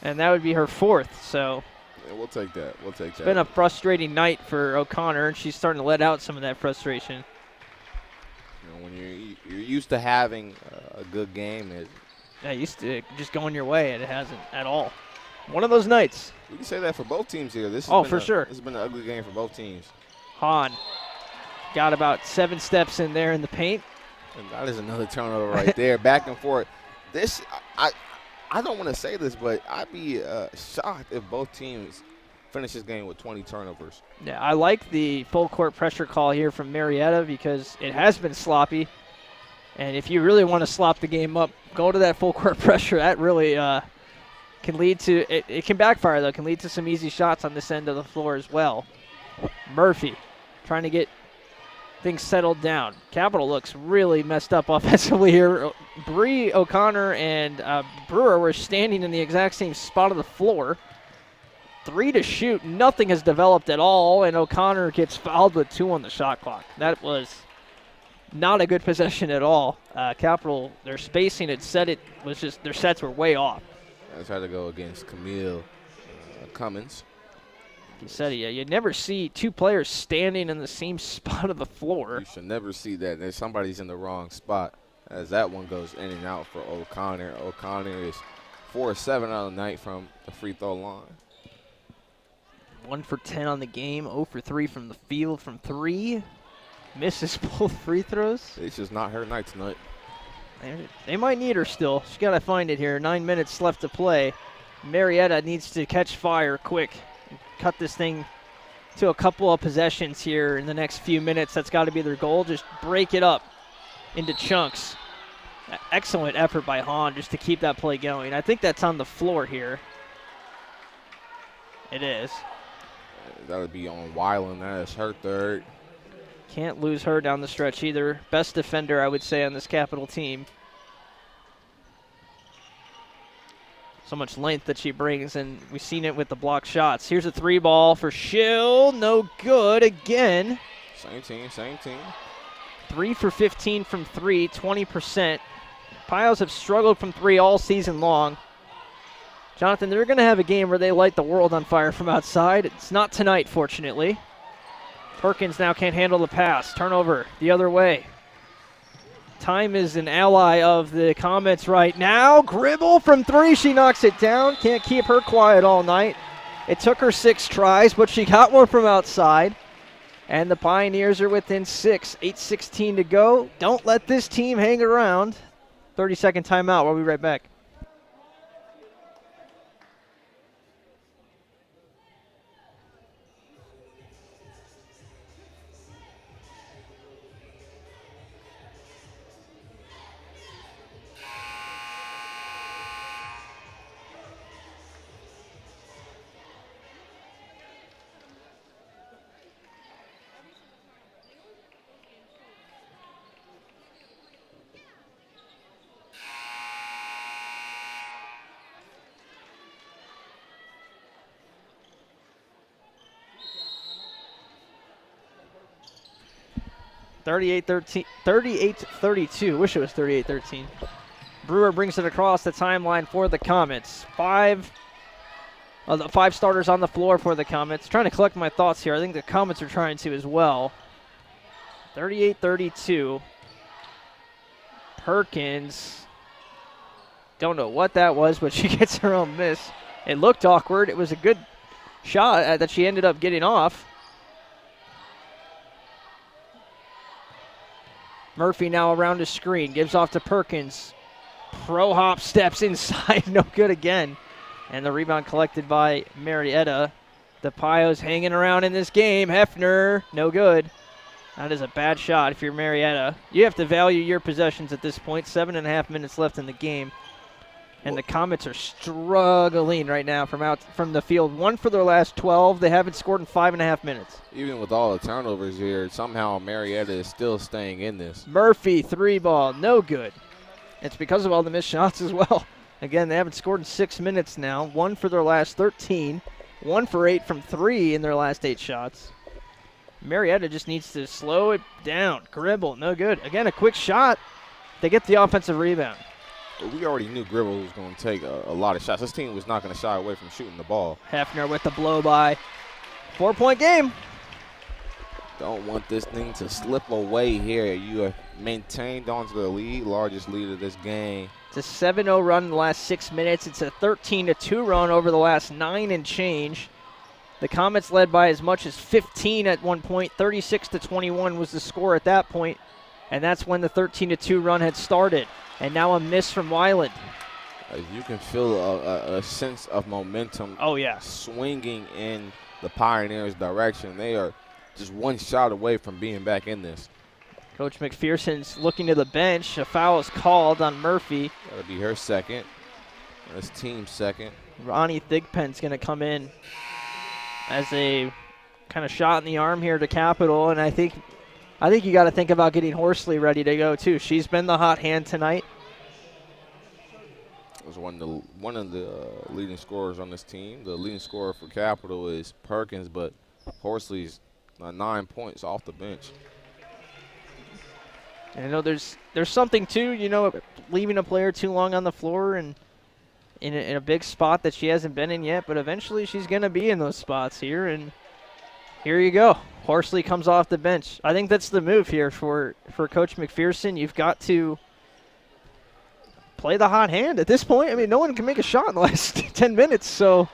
and that would be her 4th. So yeah, we'll take that. It's been a frustrating night for O'Connor, and she's starting to let out some of that frustration. When you're used to having a good game, Used to just going your way, and it hasn't at all. One of those nights. We can say that for both teams here. For sure. This has been an ugly game for both teams. Hahn got about 7 steps in there in the paint. And that is another turnover right there, back and forth. I don't want to say this, but I'd be shocked if both teams finish this game with 20 turnovers. Yeah, I like the full court pressure call here from Marietta because it has been sloppy. And if you really want to slop the game up, go to that full court pressure. That really can lead to it can backfire, though. It can lead to some easy shots on this end of the floor as well. Murphy trying to get things settled down. Capitol looks really messed up offensively here. Bree, O'Connor, and Brewer were standing in the exact same spot of the floor. 3 to shoot. Nothing has developed at all, and O'Connor gets fouled with 2 on the shot clock. That was not a good possession at all. Capitol, their spacing had said it was just their sets were way off. I tried to go against Camille Cummins. He said you never see 2 players standing in the same spot of the floor. You should never see that. There's somebody's in the wrong spot as that one goes in and out for O'Connor. O'Connor is 4-7 on the night from the free throw line. 1 for 10 on the game, 0 for 3 from the field from 3. Misses both free throws. It's just not her night tonight. They might need her still. She's got to find it here. 9 minutes left to play. Marietta needs to catch fire quick. Cut this thing to a couple of possessions here in the next few minutes. That's got to be their goal. Just break it up into chunks. Excellent effort by Hahn just to keep that play going. I think that's on the floor here. It is. That would be on Weiland. That is her 3rd. Can't lose her down the stretch either. Best defender, I would say, on this Capitol team. So much length that she brings, and we've seen it with the block shots. Here's a 3 ball for Schill. No good again. Same team. 3 for 15 from 3, 20%. Pios have struggled from 3 all season long. Jonathan, they're going to have a game where they light the world on fire from outside. It's not tonight, fortunately. Perkins now can't handle the pass. Turnover the other way. Time is an ally of the Comets right now. Gribble from 3. She knocks it down. Can't keep her quiet all night. It took her 6 tries, but she got one from outside. And the Pioneers are within 6. 8:16 to go. Don't let this team hang around. 30-second timeout. We'll be right back. $38-32. Wish it was 38-13. Brewer brings it across the timeline for the Comets. 5 starters on the floor for the Comets. Trying to collect my thoughts here. I think the Comets are trying to as well. 38-32. Perkins. Don't know what that was, but she gets her own miss. It looked awkward. It was a good shot that she ended up getting off. Murphy now around the screen, gives off to Perkins. Pro hop steps inside, no good again. And the rebound collected by Marietta. The Pios hanging around in this game. Hefner, no good. That is a bad shot if you're Marietta. You have to value your possessions at this point. 7.5 minutes left in the game. And the Comets are struggling right now from the field. 1 for their last 12. They haven't scored in 5.5 minutes. Even with all the turnovers here, somehow Marietta is still staying in this. Murphy, 3 ball, no good. It's because of all the missed shots as well. Again, they haven't scored in 6 minutes now. 1 for their last 13. 1 for 8 from 3 in their last 8 shots. Marietta just needs to slow it down. Gribble, no good. Again, a quick shot. They get the offensive rebound. We already knew Gribble was going to take a lot of shots. This team was not going to shy away from shooting the ball. Hefner with the blow-by. 4-point game. Don't want this thing to slip away here. You are maintained onto the lead, largest lead of this game. It's a 7-0 run in the last 6 minutes. It's a 13-2 run over the last 9 and change. The Comets led by as much as 15 at one point. 36-21 was the score at that point, and that's when the 13-2 run had started. And now a miss from Weiland. You can feel a sense of momentum. Oh, yeah. Swinging in the Pioneers' direction. They are just 1 shot away from being back in this. Coach McPherson's looking to the bench. A foul is called on Murphy. That'll be her second. That's team second. Ronnie Thigpen's going to come in as a kind of shot in the arm here to Capital, and I think you got to think about getting Horsley ready to go too. She's been the hot hand tonight. Was one of the leading scorers on this team. The leading scorer for Capital is Perkins, but Horsley's 9 points off the bench. And I know there's something too, leaving a player too long on the floor and in a big spot that she hasn't been in yet, but eventually she's going to be in those spots here, and here you go. Horsley comes off the bench. I think that's the move here for Coach McPherson. You've got to play the hot hand at this point. I mean, no one can make a shot in the last 10 minutes, so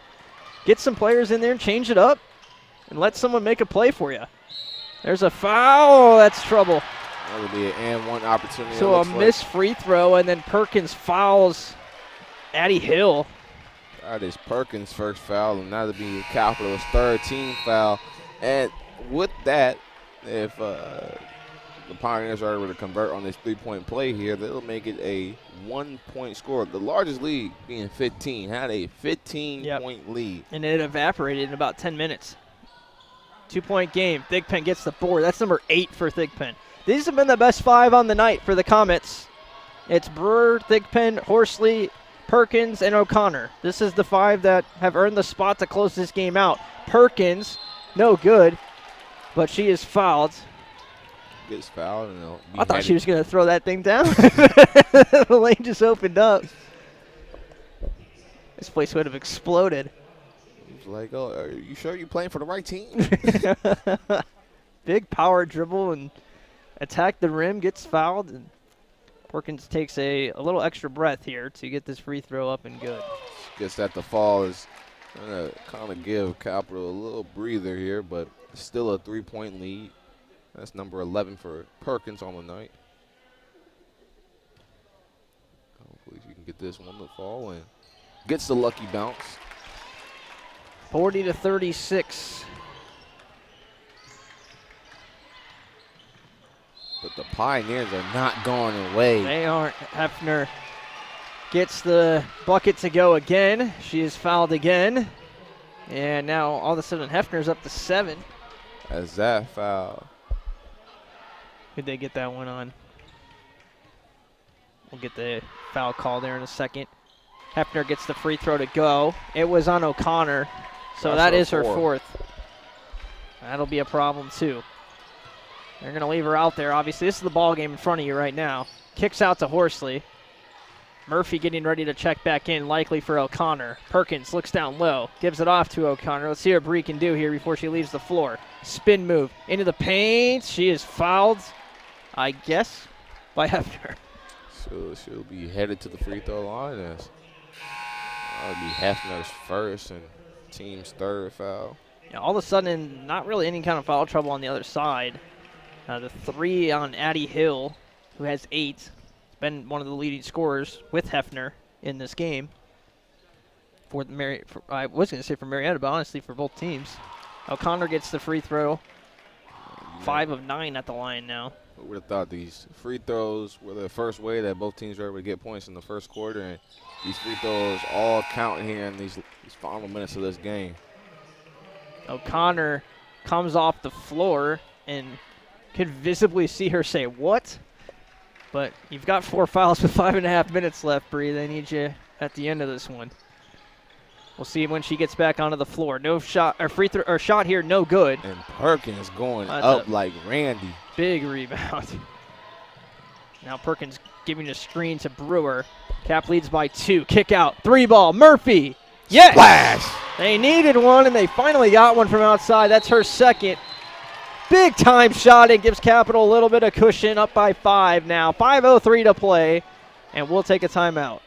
get some players in there and change it up and let someone make a play for you. There's a foul. That's trouble. That would be an and one opportunity. So a missed free throw, and then Perkins fouls Addie Hill. That is Perkins' first foul, and that'll be Capital's third team foul. And with that, if the Pioneers are able to convert on this 3-point play here, they'll make it a 1-point score. The largest lead being 15, had a 15-point lead. And it evaporated in about 10 minutes. 2-point game. Thigpen gets the board. That's number 8 for Thigpen. These have been the best 5 on the night for the Comets. It's Brewer, Thigpen, Horsley, Perkins, and O'Connor. This is the 5 that have earned the spot to close this game out. Perkins, no good, but she is fouled. Gets fouled, and I thought she was going to throw that thing down. The lane just opened up. This place would have exploded. He's like, oh, are you sure you're playing for the right team? Big power dribble and attack the rim, gets fouled. And Perkins takes a little extra breath here to get this free throw up and good. Gets that the fall is going to kind of give Capital a little breather here, but still a 3-point lead. That's number 11 for Perkins on the night. Hopefully she can get this one to fall and gets the lucky bounce. 40-36. But the Pioneers are not going away. They aren't. Hefner gets the bucket to go again. She is fouled again. And now all of a sudden Hefner's up to 7. As that foul. Could they get that one on? We'll get the foul call there in a second. Hefner gets the free throw to go. It was on O'Connor, so that is her fourth. That'll be a problem too. They're going to leave her out there. Obviously, this is the ball game in front of you right now. Kicks out to Horsley. Murphy getting ready to check back in, likely for O'Connor. Perkins looks down low, gives it off to O'Connor. Let's see what Bree can do here before she leaves the floor. Spin move into the paint. She is fouled, I guess, by Hefner. So she'll be headed to the free throw line. That'll be Hefner's first and team's third foul. Yeah, all of a sudden, not really any kind of foul trouble on the other side. The 3 on Addie Hill, who has 8. Has been one of the leading scorers with Hefner in this game. I was going to say for Marietta, but honestly for both teams. O'Connor gets the free throw. 5 of 9 at the line now. Who would have thought these free throws were the first way that both teams were able to get points in the first quarter, and these free throws all count here in these final minutes of this game. O'Connor comes off the floor and could visibly see her say, "What?" But you've got 4 fouls with 5.5 minutes left, Bree. They need you at the end of this one. We'll see when she gets back onto the floor. No shot or free throw or shot here, no good. And Perkins going up like Randy. Big rebound. Now Perkins giving a screen to Brewer. Cap leads by 2. Kick out. 3 ball. Murphy. Yes! Splash! They needed one, and they finally got one from outside. That's her second. Big time shot. It gives Capital a little bit of cushion, up by 5 now. 5:03 to play, and we'll take a timeout.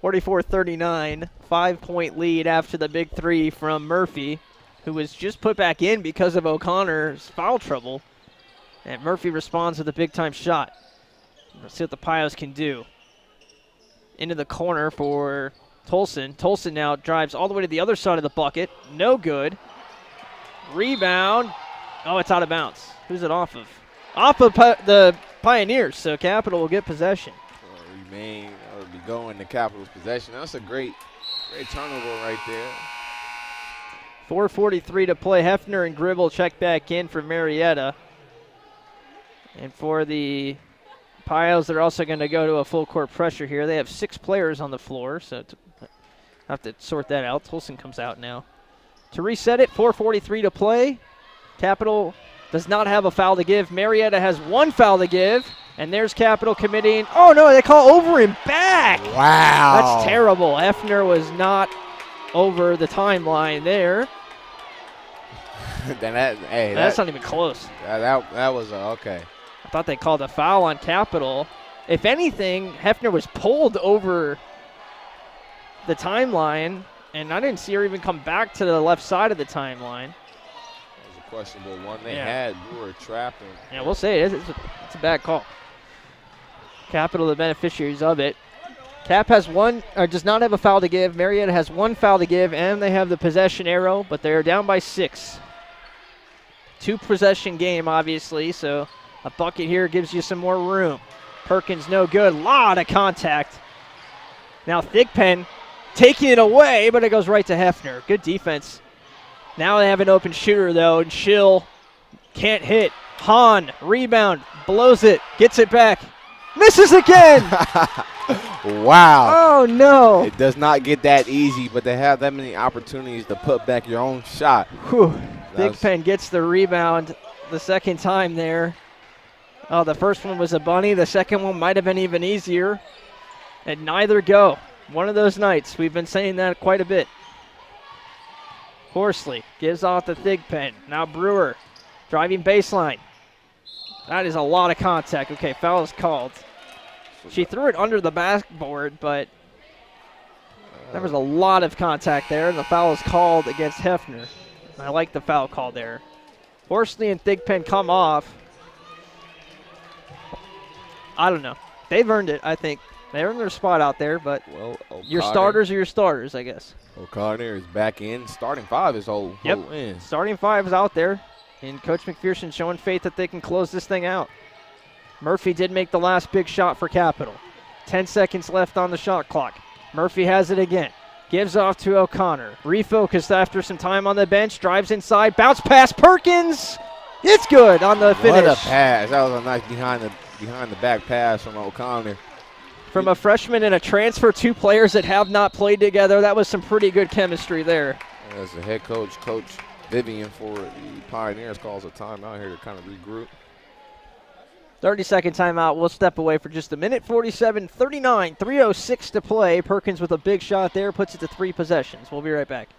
(44-39), 5-point lead after the big 3 from Murphy, who was just put back in because of O'Connor's foul trouble. And Murphy responds with a big-time shot. Let's see what the Pios can do. Into the corner for Tolson. Tolson now drives all the way to the other side of the bucket. No good. Rebound. Oh, it's out of bounds. Who's it off of? Off of the Pioneers, so Capital will get possession. Remain or be going to Capital's possession. That's a great turnover right there. 4:43 to play. Hefner and Gribble check back in for Marietta. And for the Pios, they're also going to go to a full court pressure here. They have 6 players on the floor, so have to sort that out. Tolson comes out now. To reset it, 4:43 to play. Capital does not have a foul to give. Marietta has 1 foul to give. And there's Capital committing. Oh, no, they call over and back. Wow. That's terrible. Hefner was not over the timeline there. That's not even close. That was okay. I thought they called a foul on Capital. If anything, Hefner was pulled over the timeline, and I didn't see her even come back to the left side of the timeline. That was a questionable one. They had Brewer trapping. Yeah, we'll say it's a bad call. Capital the beneficiaries of it. Cap has one, or does not have a foul to give. Marietta has one foul to give, and they have the possession arrow, but they're down by 6. 2-possession game, obviously, so a bucket here gives you some more room. Perkins no good. Lot of contact. Now Thigpen taking it away, but it goes right to Hefner. Good defense. Now they have an open shooter, though, and Schill can't hit. Hahn, rebound, blows it, gets it back. Misses again! Wow. Oh, no. It does not get that easy, but they have that many opportunities to put back your own shot. Thigpen gets the rebound the second time there. Oh, the first one was a bunny. The second one might have been even easier. And neither go. One of those nights. We've been saying that quite a bit. Horsley gives off the Thigpen. Now Brewer driving baseline. That is a lot of contact. Okay, foul is called. She threw it under the backboard, but there was a lot of contact there, and the foul is called against Hefner. I like the foul call there. Horsley and Thigpen come off. I don't know. They've earned it, I think. They earned their spot out there, but your starters are your starters, I guess. O'Connor is back in. Starting 5 is whole in. Starting 5 is out there, and Coach McPherson showing faith that they can close this thing out. Murphy did make the last big shot for Capital. 10 seconds left on the shot clock. Murphy has it again. Gives off to O'Connor. Refocused after some time on the bench. Drives inside. Bounce pass. Perkins. It's good on the finish. What a pass. That was a nice behind the back pass from O'Connor. From a freshman and a transfer, 2 players that have not played together. That was some pretty good chemistry there. As the head coach, Coach Vivian for the Pioneers, calls a timeout here to kind of regroup. 30-second timeout. We'll step away for just a minute. 47-39, 3:06 to play. Perkins with a big shot there, puts it to 3 possessions. We'll be right back.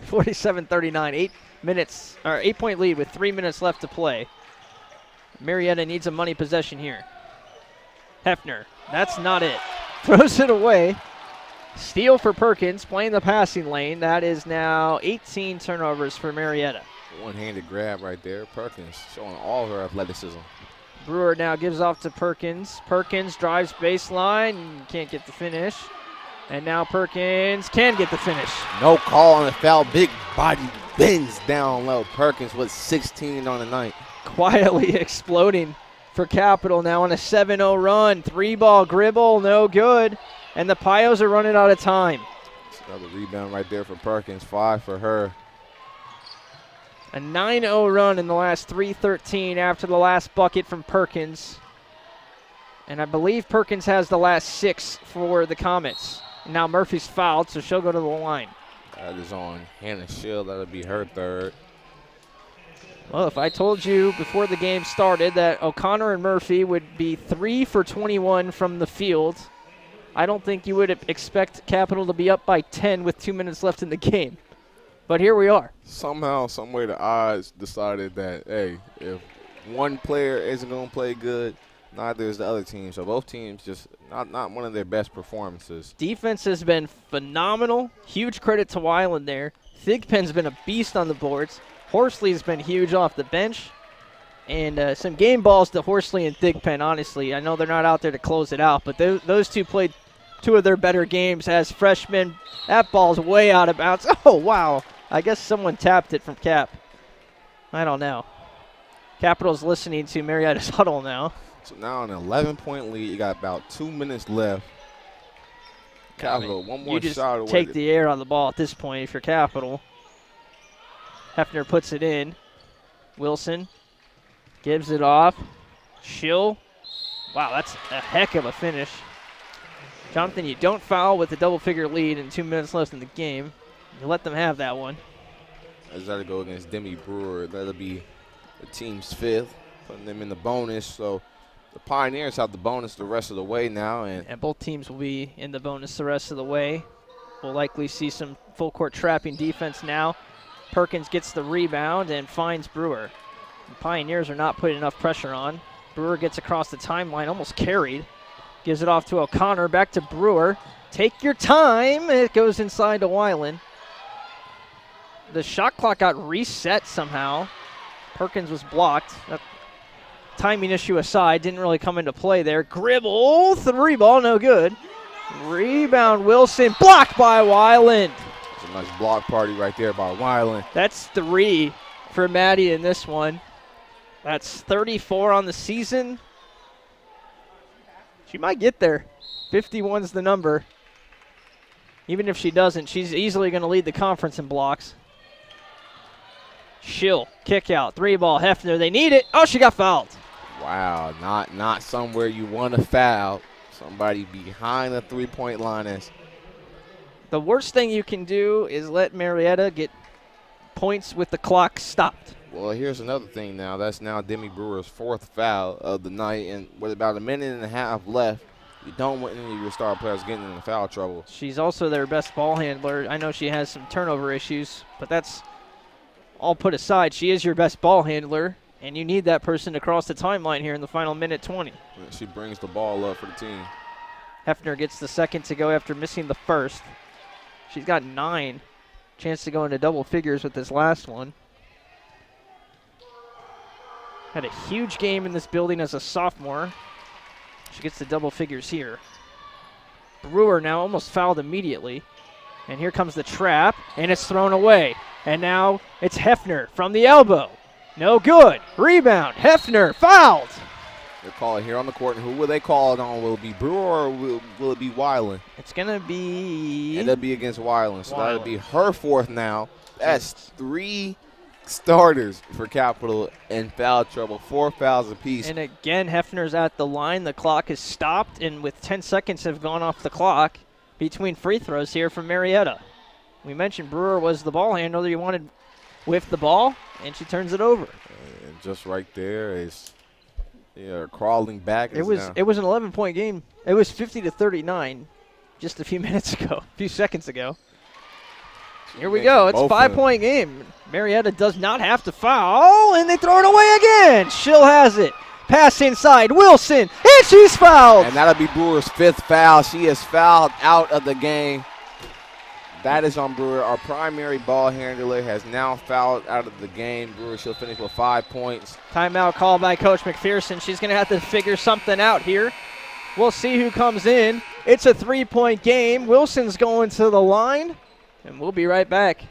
(47-39), 8-point lead with 3 minutes left to play. Marietta needs a money possession here. Hefner, that's not it. Throws it away. Steal for Perkins, playing the passing lane. That is now 18 turnovers for Marietta. One-handed grab right there. Perkins showing all her athleticism. Brewer now gives off to Perkins. Perkins drives baseline, can't get the finish. And now Perkins can get the finish. No call on the foul. Big body bends down low. Perkins with 16 on the night. Quietly exploding for Capital now on a 7-0 run. 3-ball Gribble, no good. And the Pios are running out of time. Another rebound right there for Perkins. 5 for her. A 9-0 run in the last 3:13 after the last bucket from Perkins. And I believe Perkins has the last 6 for the Comets. Now Murphy's fouled, so she'll go to the line. That is on Hannah Schill. That'll be her 3rd. Well, if I told you before the game started that O'Connor and Murphy would be 3 for 21 from the field, I don't think you would expect Capital to be up by 10 with 2 minutes left in the game. But here we are. Somehow, someway, the odds decided that, hey, if one player isn't going to play good, neither is the other team. So both teams just not one of their best performances. Defense has been phenomenal. Huge credit to Weiland there. Thigpen's been a beast on the boards. Horsley's been huge off the bench. And some game balls to Horsley and Thigpen, honestly. I know they're not out there to close it out, but those two played 2 of their better games as freshmen. That ball's way out of bounds. Oh, wow. I guess someone tapped it from Cap. I don't know. Capital's listening to Marietta's huddle now. So now an 11-point lead. You got about 2 minutes left. Capital, one more shot away. You just take the air on the ball at this point if you're Capital. Hefner puts it in. Wilson gives it off. Schill. Wow, that's a heck of a finish. Jonathan, you don't foul with a double-figure lead and 2 minutes left in the game. You let them have that one. as that'll go against Demi Brewer. That'll be the team's 5th, putting them in the bonus. So the Pioneers have the bonus the rest of the way now. And both teams will be in the bonus the rest of the way. We'll likely see some full court trapping defense now. Perkins gets the rebound and finds Brewer. The Pioneers are not putting enough pressure on. Brewer gets across the timeline, almost carried. Gives it off to O'Connor, back to Brewer. Take your time. It goes inside to Weiland. The shot clock got reset somehow. Perkins was blocked. That timing issue aside, didn't really come into play there. Gribble, 3-ball, no good. Rebound, Wilson, blocked by Weiland. It's a nice block party right there by Weiland. That's 3 for Maddie in this one. That's 34 on the season. She might get there. 51's the number. Even if she doesn't, she's easily going to lead the conference in blocks. Schill, kick out, 3-ball, Hefner, they need it. Oh, she got fouled. Wow, not somewhere you want to foul. Somebody behind the three-point line is. The worst thing you can do is let Marietta get points with the clock stopped. Well, here's another thing now. That's now Demi Brewer's 4th foul of the night, and with about a minute and a half left, you don't want any of your star players getting into foul trouble. She's also their best ball handler. I know she has some turnover issues, but that's all put aside. She is your best ball handler, and you need that person to cross the timeline here in the final minute 20. She brings the ball up for the team. Hefner gets the second to go after missing the first. She's got 9. Chance to go into double figures with this last one. Had a huge game in this building as a sophomore. She gets the double figures here. Brewer now almost fouled immediately. And here comes the trap, and it's thrown away. And now it's Hefner from the elbow. No good. Rebound. Hefner fouled. They call it here on the court, and who will they call it on? Will it be Brewer or will it be Weiland? It's going to be... And it'll be against Weiland. So that'll be her 4th now. That's 3 starters for Capital in foul trouble. 4 fouls apiece. And again, Hefner's at the line. The clock is stopped, and with 10 seconds have gone off the clock between free throws here from Marietta. We mentioned Brewer was the ball handler you wanted with the ball, and she turns it over. And just right there is crawling back. It was an 11-point game. It was 50-39 just a few minutes ago, a few seconds ago. Here we go. It's a 5-point game. Marietta does not have to foul, and they throw it away again. Schill has it. Pass inside. Wilson, and she's fouled. And that'll be Brewer's 5th foul. She is fouled out of the game. That is on Brewer. Our primary ball handler has now fouled out of the game. Brewer, she'll finish with 5 points. Timeout called by Coach McPherson. She's going to have to figure something out here. We'll see who comes in. It's a 3-point game. Wilson's going to the line, and we'll be right back.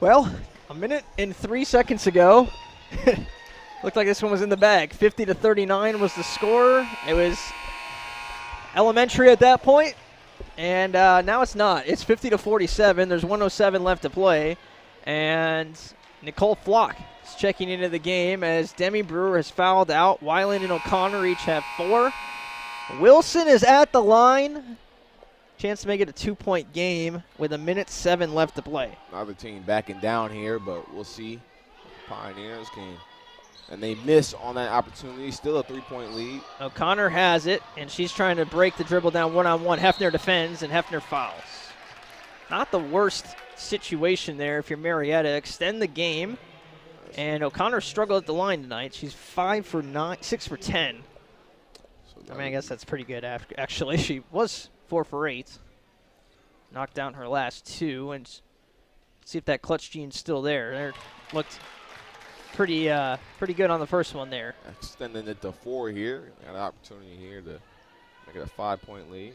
Well, a minute and 3 seconds ago, looked like this one was in the bag. 50-39 was the score. It was elementary at that point, and now it's not. It's 50-47. There's 1:07 left to play, and Nicole Flock is checking into the game as Demi Brewer has fouled out. Weiland and O'Connor each have 4. Wilson is at the line. Chance to make it a 2-point game with 1:07 left to play. Another team backing down here, but we'll see. Pioneers can, and they miss on that opportunity. Still a 3-point lead. O'Connor has it, and she's trying to break the dribble down one-on-one. Hefner defends, and Hefner fouls. Not the worst situation there if you're Marietta. Extend the game, and O'Connor struggled at the line tonight. She's 5 for 9, 6 for 10. I guess that's pretty good, actually. She was 4 for 8. Knocked down her last 2, and see if that clutch gene's still there. There looked pretty good on the first one there. Extending it to 4 here. Got an opportunity here to make it a 5-point lead.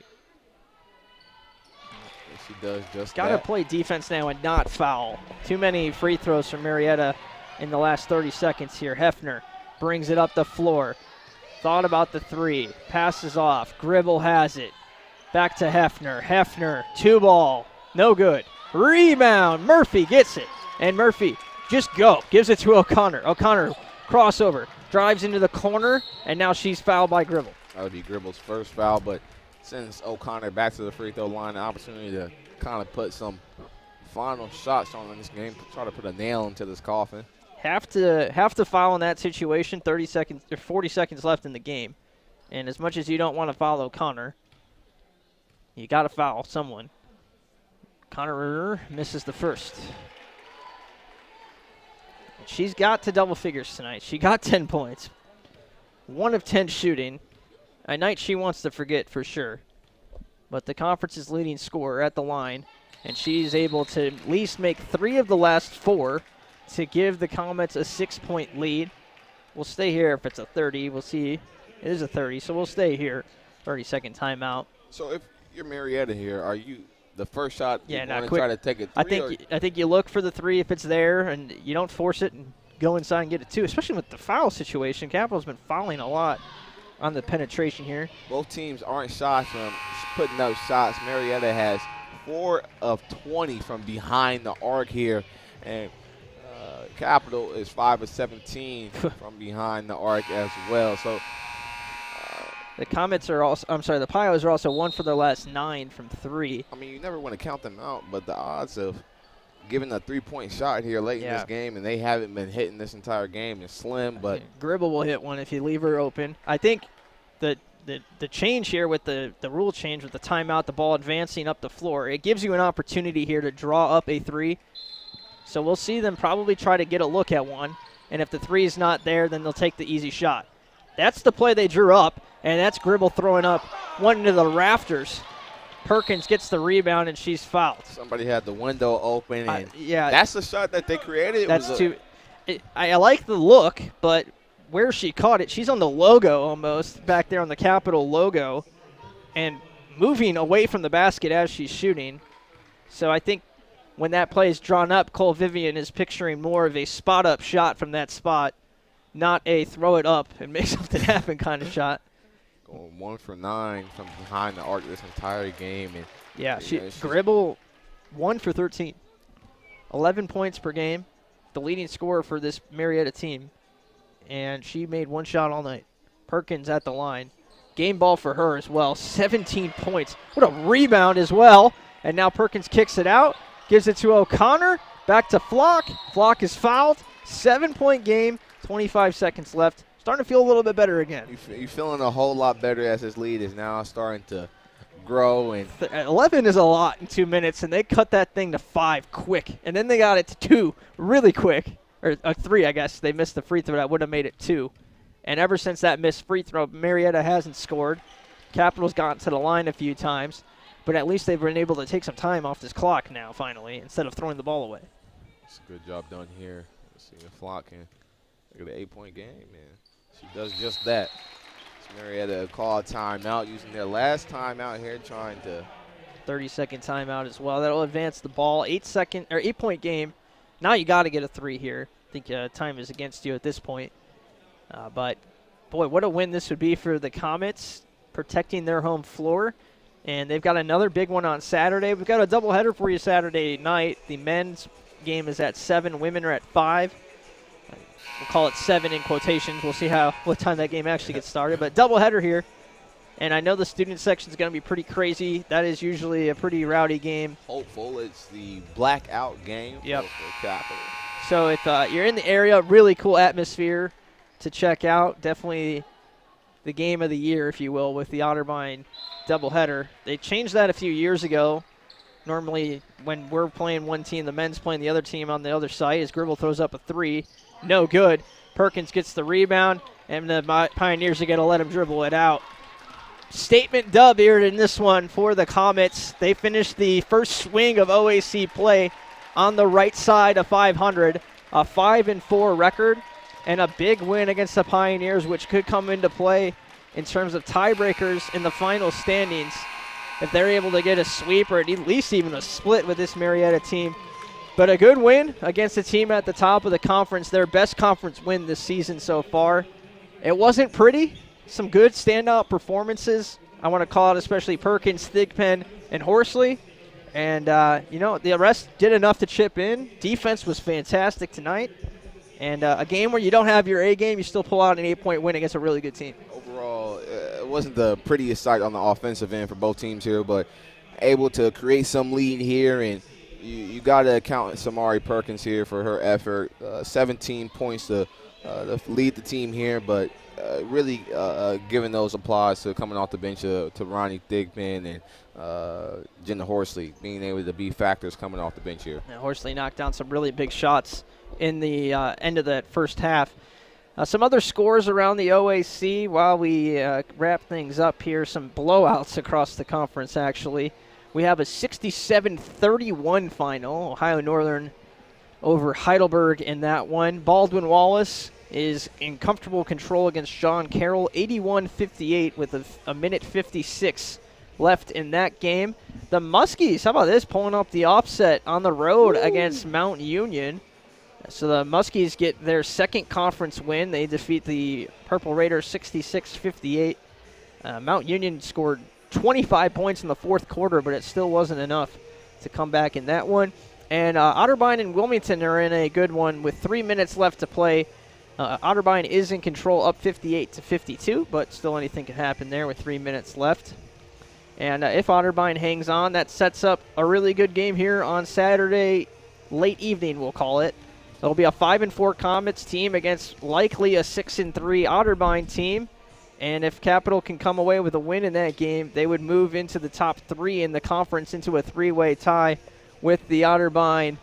She does just Got to that. play defense now and not foul. Too many free throws from Marietta in the last 30 seconds here. Hefner brings it up the floor. Thought about the three. Passes off. Gribble has it. Back to Hefner. Hefner, 2-ball. No good. Rebound. Murphy gets it. And Murphy, just go. Gives it to O'Connor. O'Connor, crossover. Drives into the corner, and now she's fouled by Gribble. That would be Gribble's first foul, but sends O'Connor back to the free throw line, an opportunity to kind of put some final shots on in this game, try to put a nail into this coffin. Have to foul in that situation. 30 seconds or 40 seconds left in the game, and as much as you don't want to foul O'Connor, you got to foul someone. Connor misses the first. She's got to double figures tonight. She got 10 points. 1 of 10 shooting. A night she wants to forget for sure. But the conference's leading scorer at the line, and she's able to at least make 3 of the last 4 to give the Comets a 6-point lead. We'll stay here if it's a 30. We'll see. It is a 30, so we'll stay here. 30-second timeout. So if you're Marietta here, are you the first shot Yeah, you not want to quick. try to take it? I think you look for the 3 if it's there, and you don't force it and go inside and get it too, especially with the foul situation. Capital's been fouling a lot on the penetration here. Both teams aren't shy from putting up shots. Marietta has 4 of 20 from behind the arc here, and Capital is 5 of 17 from behind the arc as well. So the Comets are also, the Pios are also 1 for their last 9 from 3. I mean, you never want to count them out, but the odds of giving a 3-point shot here late in this game, and they haven't been hitting this entire game, is slim. But Gribble will hit one if you leave her open. I think the change here with the rule change with the timeout, the ball advancing up the floor, it gives you an opportunity here to draw up a 3. So we'll see them probably try to get a look at one, and if the 3 is not there, then they'll take the easy shot. That's the play they drew up, and that's Gribble throwing up one into the rafters. Perkins gets the rebound, and she's fouled. Somebody had the window open, and yeah, that's the shot that they created. That's too. I like the look, but where she caught it, she's on the logo almost back there on the Capitol logo, and moving away from the basket as she's shooting. So I think when that play is drawn up, Cole Vivian is picturing more of a spot-up shot from that spot, not a throw it up and make something happen kind of shot. Going 1 for 9 from behind the arc this entire game. And yeah, Gribble 1 for 13. 11 points per game, the leading scorer for this Marietta team. And she made 1 shot all night. Perkins at the line. Game ball for her as well. 17 points. What a rebound as well. And now Perkins kicks it out. Gives it to O'Connor. Back to Flock. Flock is fouled. 7-point game. 25 seconds left. Starting to feel a little bit better again. You're feeling a whole lot better as this lead is now starting to grow. And 11 is a lot in 2 minutes, and they cut that thing to 5 quick. And then they got it to 2 really quick. Or 3, I guess. They missed the free throw. That would have made it 2. And ever since that missed free throw, Marietta hasn't scored. Capital's gotten to the line a few times. But at least they've been able to take some time off this clock now, finally, instead of throwing the ball away. It's a good job done here. Let's see if Flock can look at the 8-point game, man. She does just that. So Marietta called timeout, using their last timeout here, trying to 30-second timeout as well. That'll advance the ball. 8-point game. Now you got to get a 3 here. I think time is against you at this point. But, boy, what a win this would be for the Comets, protecting their home floor. And they've got another big one on Saturday. We've got a doubleheader for you Saturday night. The men's game is at 7. Women are at 5. We'll call it 7 in quotations. We'll see what time that game actually gets started. But doubleheader here. And I know the student section is going to be pretty crazy. That is usually a pretty rowdy game. hopeful it's the blackout game for Capital. So if you're in the area, really cool atmosphere to check out. Definitely the game of the year, if you will, with the Otterbein doubleheader. They changed that a few years ago. Normally, when we're playing one team, the men's playing the other team on the other side. As Gribble throws up a 3, no good. Perkins gets the rebound, and the Pioneers are going to let him dribble it out. Statement dub here in this one for the Comets. They finished the first swing of OAC play on the right side of 500, a 5-4 record, and a big win against the Pioneers, which could come into play in terms of tiebreakers in the final standings. if they're able to get a sweep or at least even a split with this Marietta team. But a good win against a team at the top of the conference, their best conference win this season so far. It wasn't pretty. Some good standout performances. I want to call out especially Perkins, Thigpen, and Horsley. And, the rest did enough to chip in. Defense was fantastic tonight. And a game where you don't have your A game, you still pull out an 8-point win against a really good team. Overall, it wasn't the prettiest sight on the offensive end for both teams here, but able to create some lead here. And you got to account Samari Perkins here for her effort. 17 points to lead the team here, but really giving those applause to coming off the bench to Ronnie Thigpen and Jenna Horsley being able to be factors coming off the bench here. Yeah, Horsley knocked down some really big shots in the end of that first half. Some other scores around the OAC while we wrap things up here. Some blowouts across the conference, actually. We have a 67-31 final. Ohio Northern over Heidelberg in that one. Baldwin Wallace is in comfortable control against John Carroll, 81-58 with a minute 56 left in that game. The Muskies, how about this, pulling up the offset on the road against Mount Union. So the Muskies get their second conference win. They defeat the Purple Raiders 66-58. Mount Union scored 25 points in the fourth quarter, but it still wasn't enough to come back in that one. And Otterbein and Wilmington are in a good one with 3 minutes left to play. Otterbein is in control, up 58-52, but still anything can happen there with 3 minutes left. And if Otterbein hangs on, that sets up a really good game here on Saturday, late evening we'll call it. It'll be a 5-4 Comets team against likely a 6-3 Otterbein team. And if Capital can come away with a win in that game, they would move into the top 3 in the conference into a 3-way tie with the Otterbein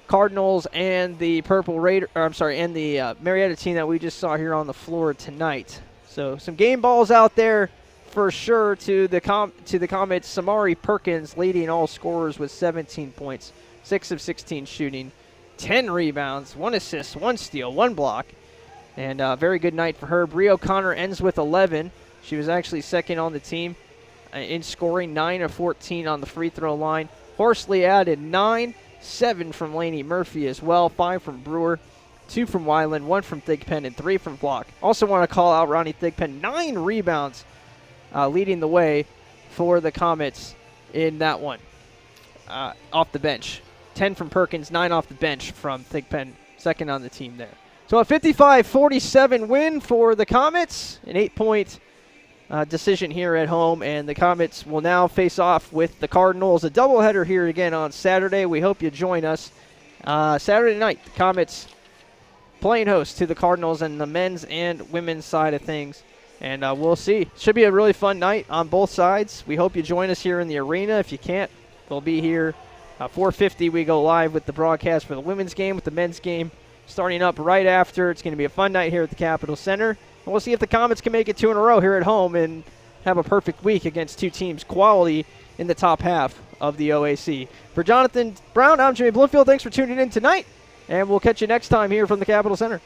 Cardinals and the and the Marietta team that we just saw here on the floor tonight. So some game balls out there for sure to the Comets. Samari Perkins leading all scorers with 17 points, 6 of 16 shooting, 10 rebounds, 1 assist, 1 steal, 1 block. And a very good night for her. Bree O'Connor ends with 11. She was actually second on the team in scoring, 9 of 14 on the free throw line. Horsley added 9, 7 from Laney Murphy as well, 5 from Brewer, 2 from Weiland, 1 from Thigpen, and 3 from Block. Also want to call out Ronnie Thigpen, 9 rebounds leading the way for the Comets in that one off the bench. 10 from Perkins, 9 off the bench from Thigpen, second on the team there. So a 55-47 win for the Comets, an 8-point decision here at home, and the Comets will now face off with the Cardinals. A doubleheader here again on Saturday. We hope you join us. Saturday night, the Comets playing host to the Cardinals and the men's and women's side of things. And we'll see. Should be a really fun night on both sides. We hope you join us here in the arena. If you can't, we'll be here. 4:50 we go live with the broadcast for the women's game, with the men's game starting up right after. It's going to be a fun night here at the Capitol Center. And we'll see if the Comets can make it 2 in a row here at home and have a perfect week against two teams quality in the top half of the OAC. For Jonathan Brown, I'm Jimmy Bloomfield. Thanks for tuning in tonight, and we'll catch you next time here from the Capitol Center.